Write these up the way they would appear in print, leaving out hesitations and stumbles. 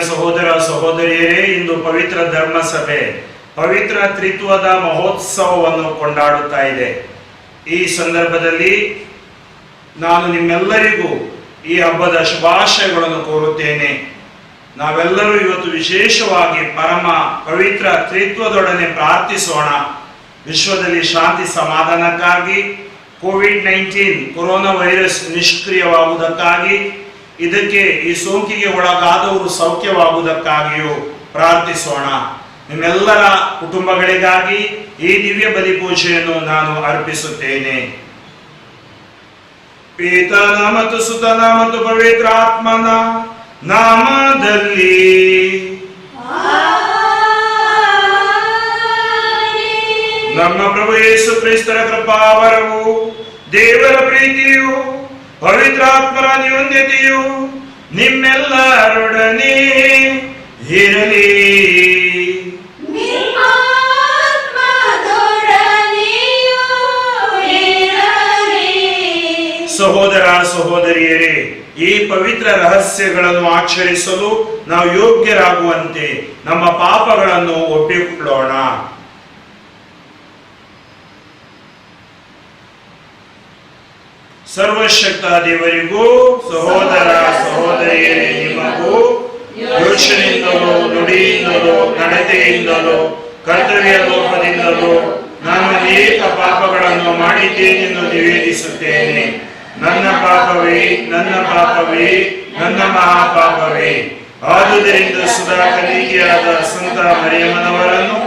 ಸಹೋದರ ಸಹೋದರಿಯರೇ, ಇಂದು ಪವಿತ್ರ ಧರ್ಮ ಸಭೆ ಪವಿತ್ರ ತ್ರಿತ್ವದ ಮಹೋತ್ಸವವನ್ನು ಕೊಂಡಾಡುತ್ತಾ ಇದೆ. ಈ ಸಂದರ್ಭದಲ್ಲಿ ನಾನು ನಿಮ್ಮೆಲ್ಲರಿಗೂ ಈ ಹಬ್ಬದ ಶುಭಾಶಯಗಳನ್ನು ಕೋರುತ್ತೇನೆ. ನಾವೆಲ್ಲರೂ ಇವತ್ತು ವಿಶೇಷವಾಗಿ ಪರಮ ಪವಿತ್ರ ತ್ರಿತ್ವದೊಡನೆ ಪ್ರಾರ್ಥಿಸೋಣ. ವಿಶ್ವದಲ್ಲಿ ಶಾಂತಿ ಸಮಾಧಾನಕ್ಕಾಗಿ, ಕೋವಿಡ್-19 ಕೊರೋನಾ ವೈರಸ್ ನಿಷ್ಕ್ರಿಯವಾಗುವುದಕ್ಕಾಗಿ, ಇದಕ್ಕೆ ಈ ಸೋಂಕಿಗೆ ಒಳಗಾದವರು ಸೌಖ್ಯವಾಗುವುದಕ್ಕಾಗಿಯೂ ಪ್ರಾರ್ಥಿಸೋಣ. ನಿಮ್ಮೆಲ್ಲರ ಕುಟುಂಬಗಳಿಗಾಗಿ ಈ ದಿವ್ಯ ಬಲಿ ಪೂಜೆಯನ್ನು ನಾನು ಅರ್ಪಿಸುತ್ತೇನೆ. ಪಿತನ ಮತ್ತು ಸುತನ ಮತ್ತು ಪವಿತ್ರ ಆತ್ಮನ ನಾಮದಲ್ಲಿ ನಮ್ಮ ಪ್ರಭು ಯೇಸು ಕ್ರಿಸ್ತರ ಕೃಪಾವರವು, ದೇವರ ಪ್ರೀತಿಯು, ಪವಿತ್ರಾತ್ಮರ ನ್ಯೂನ್ಯತೆಯು ನಿಮ್ಮೆಲ್ಲರೊಡನೆ ಇರಲಿ. ಸಹೋದರ ಸಹೋದರಿಯರೇ, ಈ ಪವಿತ್ರ ರಹಸ್ಯಗಳನ್ನು ಆಚರಿಸಲು ನಾವು ಯೋಗ್ಯರಾಗುವಂತೆ ನಮ್ಮ ಪಾಪಗಳನ್ನು ಒಪ್ಪಿಕೊಳ್ಳೋಣ. ಸರ್ವಶಕ್ತ ದೇವರಿಗೂ, ಸಹೋದರ ಸಹೋದರಿಯರೇ ನಿಮಗೂ, ಯೋಚನೆಯಿಂದಲೋ ನುಡಿಯಿಂದಲೋ ನಡತೆಯಿಂದಲೋ ಕರ್ತವ್ಯ ಲೋಪದಿಂದಲೋ ನಾನು ಅನೇಕ ಪಾಪಗಳನ್ನು ಮಾಡಿದ್ದೇನೆಂದು ನಿವೇದಿಸುತ್ತೇನೆ. ನನ್ನ ಪಾಪವೇ, ನನ್ನ ಪಾಪವೇ, ನನ್ನ ಮಹಾಪಾಪವೇ. ಆದುದರಿಂದ ಸುಧಾ ಕನ್ನಿಕೆಯಾದ ಸಂತ ಮರಿಯಮ್ಮನವರನ್ನು,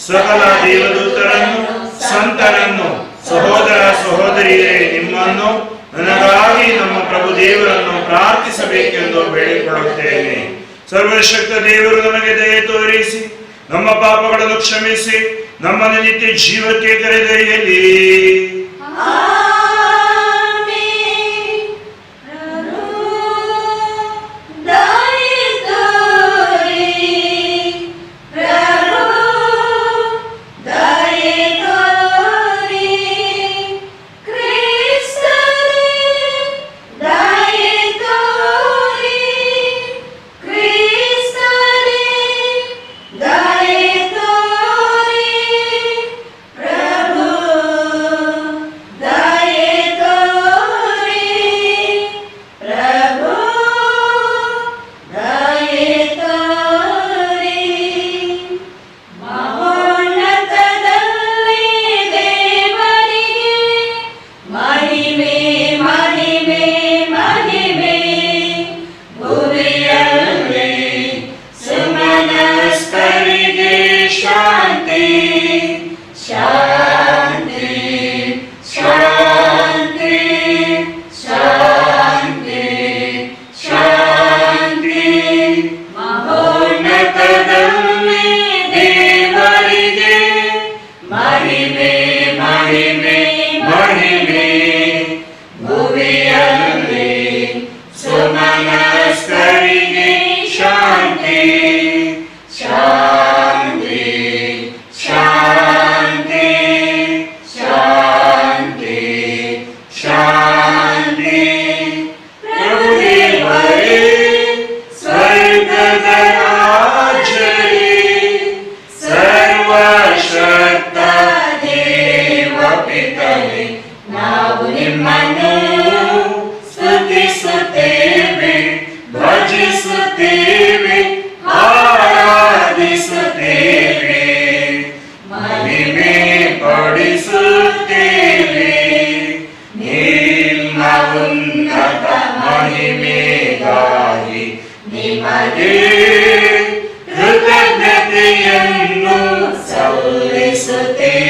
ಸಕಲ ದೇವದೂತರನ್ನು, ಸಂತರನ್ನು, ಸಹೋದರ ಸಹೋದರಿಯರೇ ನಿಮ್ಮನ್ನು, ನನಗಾಗಿ ನಮ್ಮ ಪ್ರಭು ದೇವರನ್ನು ಪ್ರಾರ್ಥಿಸಬೇಕೆಂದು ಬೇಡಿಕೊಳ್ಳುತ್ತೇನೆ. ಸರ್ವಶಕ್ತ ದೇವರು ನಮಗೆ ದಯೆ ತೋರಿಸಿ ನಮ್ಮ ಪಾಪಗಳನ್ನು ಕ್ಷಮಿಸಿ ನಮ್ಮನ್ನು ನಿತ್ಯ ಜೀವಕ್ಕೆ ಕರೆದೊಯ್ಯಲಿ. Sarva ಸೃಷ್ಟಿಕರ್ತ ದೇವ ಪಿತನೇ, ನಾವು ನಿಮ್ಮನ್ನು ಸ್ತುತಿಸುತ್ತೇವೆ, ಭಜಿಸುತ್ತೇವೆ, ಆರಾಧಿಸುತ್ತೇವೆ, ಮಹಿಮೆ ಪಡಿಸುತ್ತೇವೆ. ನಿಮ್ಮ ಉನ್ನತ ಮಹಿಮೆಗಾಗಿ ನಿಮಗೆ ಕೃತಜ್ಞತೆಯನ್ನು ಸಲ್ಲಿಸುತ್ತೇವೆ.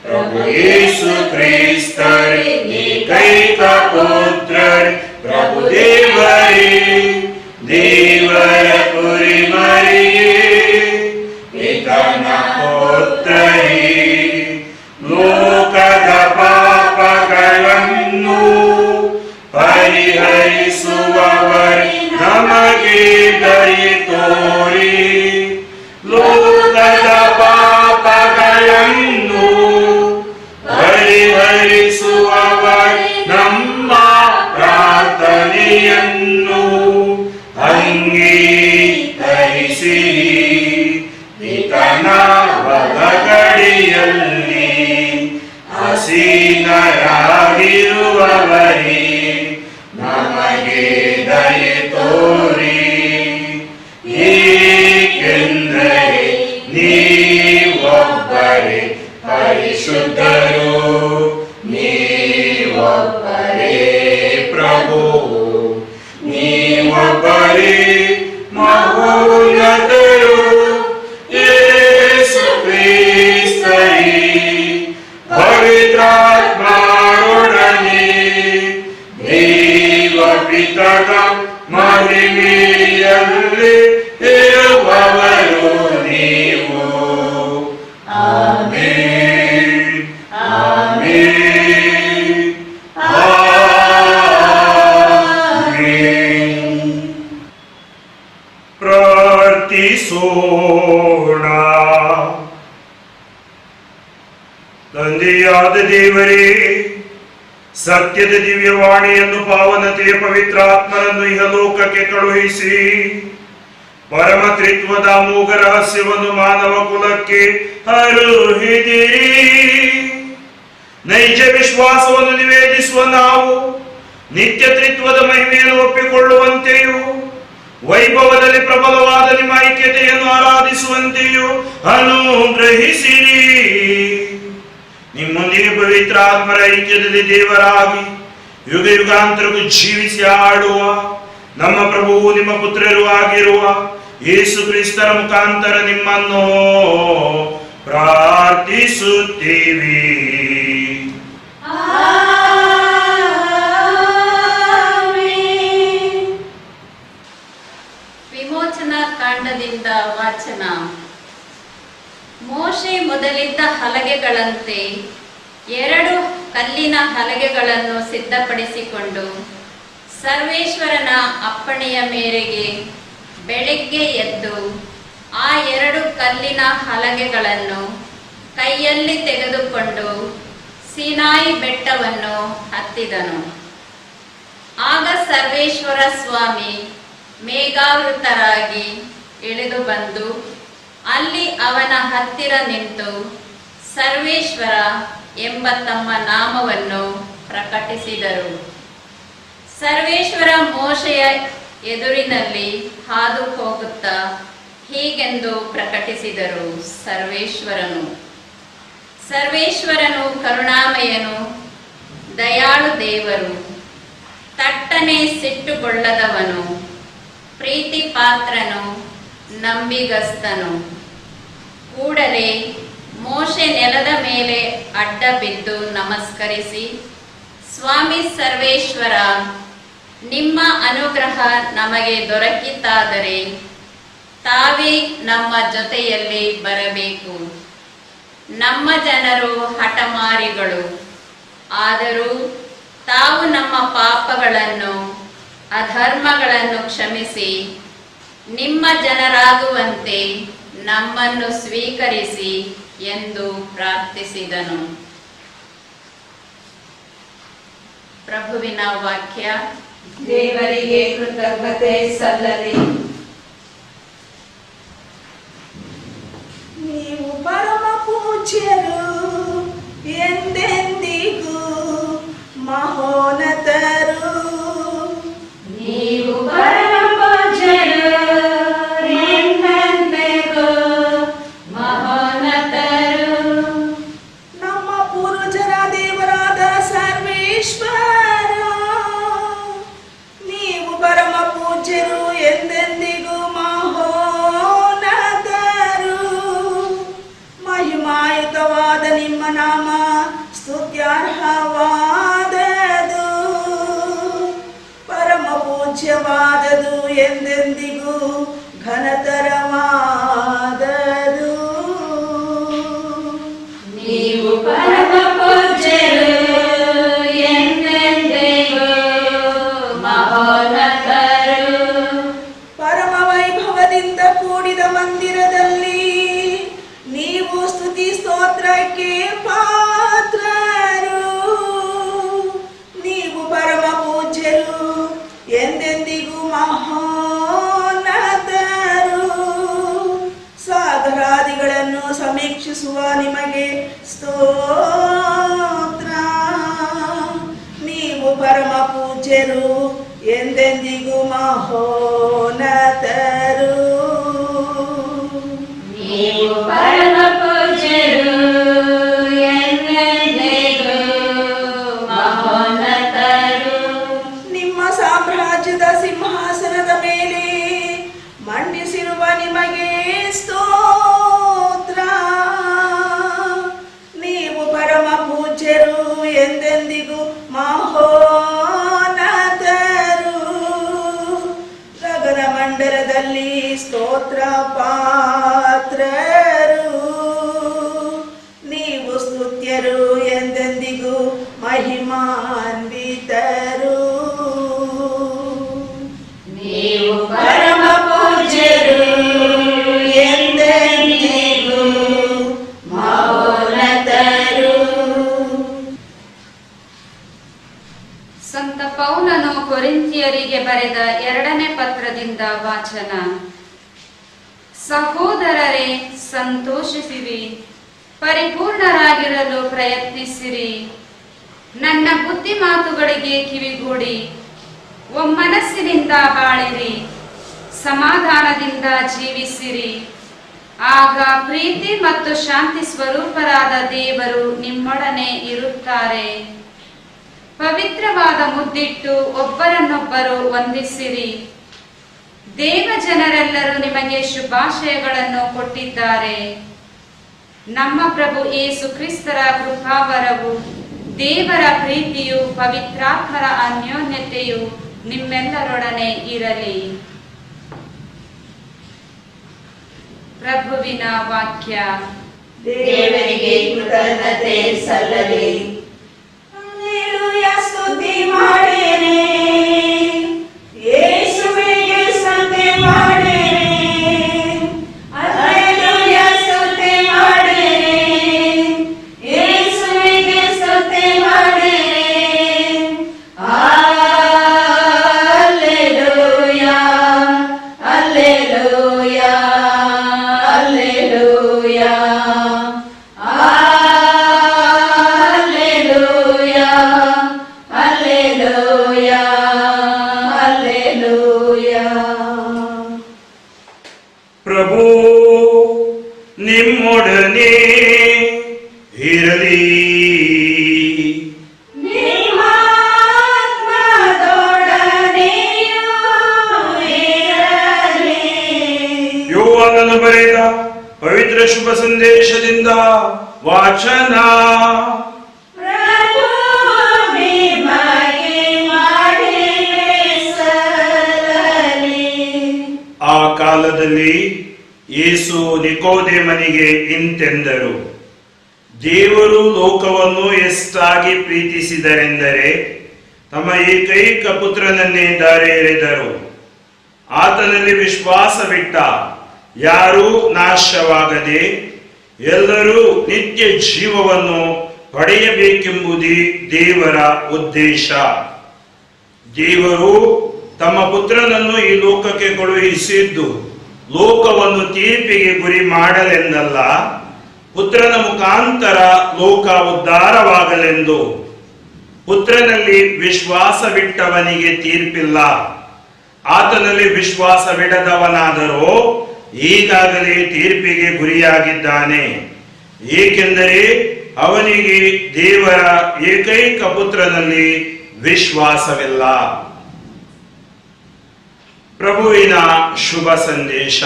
ಪ್ರಭು ಯೇಸು ಕ್ರಿಸ್ತರೇ, ಏಕೈಕ ಪುತ್ರರೇ, ಪ್ರಭು ದೇವರೇ, ದೇವರ ಕುರಿಮರಿಯೇ, ಪಿತನ ಪುತ್ರರೇ, ಲೋಕದ ಪಾಪಗಳನ್ನು ಪರಿಹರಿಸುವವರೇ, ನಮಗೆ ದಯೆ ತೋರಿ. ಲೋಕದ ಪಾಪಗಳನ್ನು ಪರಿಹರಿಸುವವರೇ, ನಮ್ಮ ಪ್ರಾರ್ಥನೆಯನ್ನು ಅಂಗೀಕರಿಸಿ. ಪಿತನ ಬಲಗಡೆಯಲ್ಲಿ ಆಸೀನರಾಗಿರುವವರೇ, ನಮಗೆ ದಯೆ ತೋರಿ. ಏಕೆಂದರೆ ನೀವೊಬ್ಬರೇ ಪರಿಶುದ್ಧರು, ನೀವೊಬ್ಬರೇ ಪ್ರಭು, ನೀವೊಬ್ಬರೇ ಮಹೋನ್ನತರು. ಯೇಸು ಕ್ರಿಸ್ತರೇ, ಪವಿತ್ರಾತ್ಮರೊಡನೆ ದೇವ ಪಿತನ ಮಹಿಮೆಯಲ್ಲಿ ಇರುವವರು ನೀವು. Amen, amen, amen. ಪ್ರಾರ್ಥಿಸೋಣ. ತಂದೆಯಾದ ದೇವರೇ, ಸತ್ಯದ ದಿವ್ಯವಾಣಿಯನ್ನು, ಪಾವನತೆಯ ಪವಿತ್ರಾತ್ಮರನ್ನು ಇಹಲೋಕಕ್ಕೆ ಕಳುಹಿಸಿ ಪರಮ ತ್ರಿತ್ವದ ಅಮೋಘ ರಹಸ್ಯವನ್ನು ಮಾನವ ಕುಲಕ್ಕೆ ಹರಹಿದಿರಿ. ನೈಜ ವಿಶ್ವಾಸವನ್ನು ನಿವೇದಿಸುವ ನಾವು ನಿತ್ಯ ತ್ರಿತ್ವದ ಮಹಿಮೆಯನ್ನು ಒಪ್ಪಿಕೊಳ್ಳುವಂತೆಯೂ ವೈಭವದಲ್ಲಿ ಪ್ರಬಲವಾದ ನಿಮ್ಮ ಐಕ್ಯತೆಯನ್ನು ಆರಾಧಿಸುವಂತೆಯೂ ಅನುಗ್ರಹಿಸಿರಿ. ನಿಮ್ಮೊಂದಿಗೆ ಪವಿತ್ರ ಆತ್ಮರ ಐಕ್ಯದಲ್ಲಿ ದೇವರಾಗಿ ಯುಗ ಯುಗಾಂತರಕ್ಕೂ ಜೀವಿಸಿ ಆಡುವ ನಮ್ಮ ಪ್ರಭುವು ನಿಮ್ಮ ಪುತ್ರರು ಆಗಿರುವ ಯೇಸು ಕ್ರಿಸ್ತರ ಮುಖಾಂತರ ನಿಮ್ಮನ್ನು ಪ್ರಾರ್ಥಿಸುತ್ತೀವಿ. ವಿಮೋಚನಾ ಕಾಂಡದಿಂದ ವಾಚನ. ಮೋಶೆ ಮೊದಲಿದ್ದ ಹಲಗೆಗಳಂತೆ 2 ಕಲ್ಲಿನ ಹಲಗೆಗಳನ್ನು ಸಿದ್ಧಪಡಿಸಿಕೊಂಡು ಸರ್ವೇಶ್ವರನ ಅಪ್ಪಣೆಯ ಮೇರೆಗೆ ಬೆಳಗ್ಗೆ ಎದ್ದು ಆ 2 ಕಲ್ಲಿನ ಹಲಗೆಗಳನ್ನು ಕೈಯಲ್ಲಿ ತೆಗೆದುಕೊಂಡು ಸೀನಾಯಿ ಬೆಟ್ಟವನ್ನು ಹತ್ತಿದನು. ಆಗ ಸರ್ವೇಶ್ವರ ಸ್ವಾಮಿ ಮೇಘಾವೃತರಾಗಿ ಇಳಿದು ಬಂದು ಅಲ್ಲಿ ಅವನ ಹತ್ತಿರ ನಿಂತು ಸರ್ವೇಶ್ವರ ಎಂಬ ತಮ್ಮ ನಾಮವನ್ನು ಪ್ರಕಟಿಸಿದರು. ಸರ್ವೇಶ್ವರ ಮೋಶೆಯ ಎದುರಿನಲ್ಲಿ ಹಾದು ಹೋಗುತ್ತಾ ಹೀಗೆಂದು ಪ್ರಕಟಿಸಿದರು. ಸರ್ವೇಶ್ವರನು ಕರುಣಾಮಯನು, ದಯಾಳು ದೇವರು, ತಟ್ಟನೆ ಸಿಟ್ಟುಗೊಳ್ಳದವನು, ಪ್ರೀತಿ ಪಾತ್ರನು, ನಂಬಿಗಸ್ತನು. ಕೂಡಲೇ ಮೋಶೆ ನೆಲದ ಮೇಲೆ ಅಡ್ಡ ಬಿದ್ದು ನಮಸ್ಕರಿಸಿ, ಸ್ವಾಮಿ ಸರ್ವೇಶ್ವರ, ನಿಮ್ಮ ಅನುಗ್ರಹ ನಮಗೆ ದೊರಕಿತಾದರೆ ತಾವೇ ನಮ್ಮ ಜೊತೆಯಲ್ಲಿ ಬರಬೇಕು. ನಮ್ಮ ಜನರು ಹಠಮಾರಿಗಳು, ಆದರೂ ತಾವು ನಮ್ಮ ಪಾಪಗಳನ್ನು ಅಧರ್ಮಗಳನ್ನು ಕ್ಷಮಿಸಿ ನಿಮ್ಮ ಜನರಾಗುವಂತೆ ನಮ್ಮನ್ನು ಸ್ವೀಕರಿಸಿ ಎಂದು ಪ್ರಾರ್ಥಿಸಿದನು. ಪ್ರಭುವಿನ ವಾಕ್ಯ. ದೇವರಿಗೆ ಕೃತಜ್ಞತೆ ಸಲ್ಲಲಿ. ನೀವು ಪರಮ ಪೂಜ್ಯರು, ಎಂದೆಂದಿಗೂ ಮಹೋನ್ನತರು. ನೀವು ಪರಮ ಪೂಜ್ಯರು, ಎಂದೆಂದಿಗೂ ಮಹೋನ್ನತರು. ನಮ್ಮ ಪೂರ್ವಜರ ದೇವರಾದ ಸರ್ವೇಶ್ವರ, ನೀವು ಪರಮ ಪೂಜ್ಯರು, ಎಂದೆಂದಿಗೂ ಮಹೋನ್ನತರು. ಮಹಿಮಾಯುತವಾದ ನಿಮ್ಮ ನಾಮ ಸ್ತುತ್ಯಾರ್ಹವಾದದು, ಪರಮ ಪೂಜ್ಯವಾದದು, ಎಂದೆಂದಿಗೂ ಘನತರವಾದದು. ನೀವು ಪರಮ ಪೂಜ್ಯರು, ಎಂದೆಂದಿಗೂ ಮಹೋನ್ನತರು. ಪರಮ ವೈಭವದಿಂದ ಕೂಡಿದ ಮಂದಿರದಲ್ಲಿ ನೀವು ಸ್ತುತಿ ಸ್ತೋತ್ರಕ್ಕೆ ಪಾತ್ರರು. ನೀವು ಪರಮ ಪೂಜ್ಯರು, ಎಂದೆಂದಿಗೂ ಮಹೋನ್ನತರು. ಸಾಗರಾದಿಗಳನ್ನು ಸಮೀಕ್ಷಿಸುವ ನಿಮಗೆ ಸ್ತೋತ್ರ. ನೀವು ಪರಮ ಪೂಜ್ಯರು, ಎಂದೆಂದಿಗೂ ಮಹೋನ್ನತರು. ನೀವು ಪರಮ ಪೂಜ್ಯರು, ಎಂದೆಂದಿಗೂ ಮಹೋನ್ನತರು. ನಿಮ್ಮ ಸಾಮ್ರಾಜ್ಯದ ಸಿಂಹಾಸನದ ಮೇಲೆ ಮಂಡಿಸಿರುವ ನಿಮಗೆ ಸ್ತೋತ್ರ. ನೀವು ಪರಮ ಪೂಜ್ಯರು, ಎಂದೆಂದಿಗೂ ಮಹೋನ್ನತರು. ಗಗನ ಮಂಡಲದಲ್ಲಿ ಸ್ತೋತ್ರ ಪಾತ್ರರು. ನೀವು ಸ್ತುತ್ಯರು, ಎಂದೆಂದಿಗೂ ಮಹಿಮಾನ್ವಿತರು. ನೀವು ಪರಮ ಪೂಜ್ಯರು, ಎಂದೆಂದಿಗೂ ಮಹೋನ್ನತರು. ಸಂತ ಪೌಲನು ಕೊರಿಂಥಿಯರಿಗೆ ಬರೆದ 2ನೇ ಪತ್ರದಿಂದ ವಾಚನ. ಸಹೋದರರೇ, ಸಂತೋಷಿಸಿರಿ, ಪರಿಪೂರ್ಣರಾಗಿರಲು ಪ್ರಯತ್ನಿಸಿರಿ. ನನ್ನ ಬುದ್ಧಿ ಮಾತುಗಳಿಗೆ ಕಿವಿಗೂಡಿ, ಒಮ್ಮನಸ್ಸಿನಿಂದ ಬಾಳಿರಿ, ಸಮಾಧಾನದಿಂದ ಜೀವಿಸಿರಿ. ಆಗ ಪ್ರೀತಿ ಮತ್ತು ಶಾಂತಿ ಸ್ವರೂಪರಾದ ದೇವರು ನಿಮ್ಮೊಡನೆ ಇರುತ್ತಾರೆ. ಪವಿತ್ರವಾದ ಮುದ್ದಿಟ್ಟು ಒಬ್ಬರನ್ನೊಬ್ಬರು ವಂದಿಸಿರಿ. ದೇವ ಜನರೆಲ್ಲರೂ ನಿಮಗೆ ಶುಭಾಶಯಗಳನ್ನು ಕೊಟ್ಟಿದ್ದಾರೆ. ನಮ್ಮ ಪ್ರಭು ಯೇಸು ಕ್ರಿಸ್ತರ ಕೃಪಾವರವು, ದೇವರ ಪ್ರೀತಿಯು, ಪವಿತ್ರಾತ್ಮರ ಅನ್ಯೋನ್ಯತೆಯು ನಿಮ್ಮೆಲ್ಲರೊಡನೆ ಇರಲಿ. ಪ್ರಭುವಿನ ವಾಕ್ಯ. ದೇವರಿಗೆ ಕೃತಜ್ಞತೆ ಸಲ್ಲಲಿ. ಹಲ್ಲೆಲೂಯಾ, ಸ್ತುತಿ ಮಾಡಿರಿ. ಯೇಸುವಿಗೆ ಸ್ತುತಿ ಮಾಡಿರಿ. ಹಲ್ಲೆಲೂಯಾ, ಸ್ತುತಿ ಮಾಡಿರಿ. ಯೇಸುವಿಗೆ ಸ್ತುತಿ ಮಾಡಿರಿ. Hallelujah, hallelujah, hallelujah. ಪ್ರಭು ನಿಮ್ಮೊಡನೆ ಇರಲಿ. ಯೋಹಾನನು ಬರೆದ ಪವಿತ್ರ ಶುಭ ಸಂದೇಶದಿಂದ ವಾಚನ. ಆ ಕಾಲದಲ್ಲಿ ಯೇಸು ನಿಕೋದೇಮನಿಗೆ ಇಂತೆಂದರು, ದೇವರು ಲೋಕವನ್ನು ಎಷ್ಟಾಗಿ ಪ್ರೀತಿಸಿದರೆಂದರೆ ತಮ್ಮ ಏಕೈಕ ಪುತ್ರನನ್ನೇ ಧಾರೆ ಎರೆದರು. ಆತನಲ್ಲಿ ವಿಶ್ವಾಸವಿಟ್ಟ ಯಾರೂ ನಾಶವಾಗದೆ ಎಲ್ಲರೂ ನಿತ್ಯ ಜೀವವನ್ನು ಪಡೆಯಬೇಕೆಂಬುದೇ ದೇವರ ಉದ್ದೇಶ. ದೇವರು ತಮ್ಮ ಪುತ್ರನನ್ನು ಈ ಲೋಕಕ್ಕೆ ಕಳುಹಿಸಿದ್ದು ಲೋಕವನ್ನು ತೀರ್ಪಿಗೆ ಗುರಿ ಮಾಡಲೆಂದಲ್ಲ, ಪುತ್ರನ ಮುಖಾಂತರ ಲೋಕ ಉದ್ಧಾರವಾಗಲೆಂದು. ಪುತ್ರನಲ್ಲಿ ವಿಶ್ವಾಸವಿಟ್ಟವನಿಗೆ ತೀರ್ಪಿಲ್ಲ. ಆತನಲ್ಲಿ ವಿಶ್ವಾಸವಿಡದವನಾದರೂ ಈಗಾಗಲೇ ತೀರ್ಪಿಗೆ ಗುರಿಯಾಗಿದ್ದಾನೆ. ಏಕೆಂದರೆ ಅವನಿಗೆ ದೇವರ ಏಕೈಕ ಪುತ್ರನಲ್ಲಿ ವಿಶ್ವಾಸವಿಲ್ಲ. ಪ್ರಭುವಿನ ಶುಭ ಸಂದೇಶ.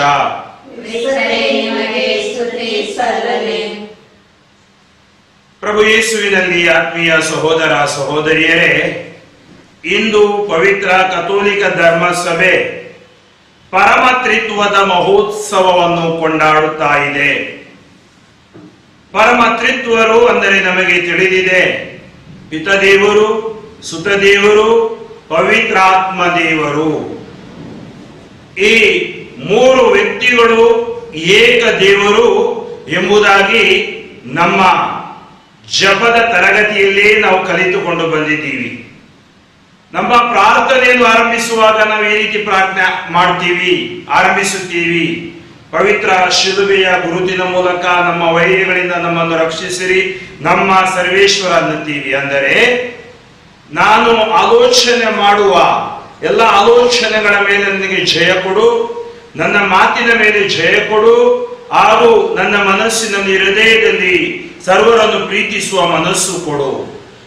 ಕ್ರಿಸ್ತನೇ, ನಿಮಗೆ ಸ್ತುತಿ ಸಲ್ಲಲಿ. ಪ್ರಭು ಯೇಸುವಿನಲ್ಲಿ ಆತ್ಮೀಯ ಸಹೋದರ ಸಹೋದರಿಯರೇ, ಇಂದು ಪವಿತ್ರ ಕಥೋಲಿಕ ಧರ್ಮಸಭೆ ಪರಮತ್ರಿತ್ವದ ಮಹೋತ್ಸವವನ್ನು ಕೊಂಡಾಡುತ್ತಾ ಇದೆ. ಪರಮತ್ರಿತ್ವರು ಅಂದರೆ ನಮಗೆ ತಿಳಿದಿದೆ, ಪಿತದೇವರು, ಸುತದೇವರು, ಪವಿತ್ರಾತ್ಮ ದೇವರು. ಈ ಮೂರು ವ್ಯಕ್ತಿಗಳು ಏಕ ದೇವರು ಎಂಬುದಾಗಿ ನಮ್ಮ ಜಪದ ತರಗತಿಯಲ್ಲೇ ನಾವು ಕಲಿತುಕೊಂಡು ಬಂದಿದ್ದೀವಿ. ನಮ್ಮ ಪ್ರಾರ್ಥನೆಯನ್ನು ಆರಂಭಿಸುವಾಗ ನಾವು ಈ ರೀತಿ ಪ್ರಾರ್ಥನೆ ಆರಂಭಿಸುತ್ತೀವಿ. ಪವಿತ್ರ ಶಿಲುಬೆಯ ಗುರುತಿನ ಮೂಲಕ ನಮ್ಮ ವೈರಿಗಳಿಂದ ನಮ್ಮನ್ನು ರಕ್ಷಿಸಿರಿ, ನಮ್ಮ ಸರ್ವೇಶ್ವರ ಅನ್ನುತ್ತೀವಿ. ಅಂದರೆ ನಾನು ಆಲೋಚನೆ ಮಾಡುವ ಎಲ್ಲ ಆಲೋಚನೆಗಳ ಮೇಲೆ ನನಗೆ ಜಯ ಕೊಡು, ನನ್ನ ಮಾತಿನ ಮೇಲೆ ಜಯ ಕೊಡು, ಹಾಗೂ ನನ್ನ ಮನಸ್ಸಿನಲ್ಲಿ, ಹೃದಯದಲ್ಲಿ ಸರ್ವರನ್ನು ಪ್ರೀತಿಸುವ ಮನಸ್ಸು ಕೊಡು.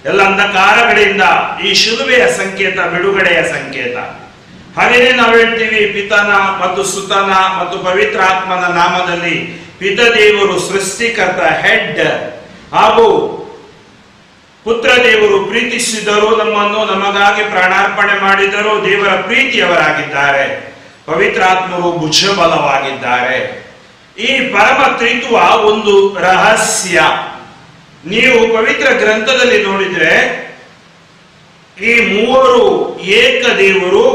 ಎಲ್ಲ ಅಂಧಕಾರಗಳಿಂದ ಈ ಶಿಲುಬೆಯ ಸಂಕೇತ ಬಿಡುಗಡೆಯ ಸಂಕೇತ. ಹಾಗೆಯೇ ನಾವು ಹೇಳ್ತೀವಿ, ಪಿತನ ಮತ್ತು ಸುತನ ಮತ್ತು ಪವಿತ್ರ ಆತ್ಮನ ನಾಮದಲ್ಲಿ ಪಿತದೇವರು ಸೃಷ್ಟಿಕರ್ತ ಹೆಡ್, ಹಾಗೂ ಪುತ್ರ ದೇವರು ಪ್ರೀತಿಸಿದರು, ನಮ್ಮನ್ನು ನಮಗಾಗಿ ಪ್ರಾಣಾರ್ಪಣೆ ಮಾಡಿದರು, ದೇವರ ಪ್ರೀತಿಯವರಾಗಿದ್ದಾರೆ. ಪವಿತ್ರಾತ್ಮರು ಭುಜಬಲವಾಗಿದ್ದಾರೆ. ಈ ಪರಮ ತ್ರಿತ್ವ ಒಂದು ರಹಸ್ಯ. ನೀವು ಪವಿತ್ರ ಗ್ರಂಥದಲ್ಲಿ ನೋಡಿದ್ರೆ ಈ ಮೂವರು ಏಕ ದೇವರು,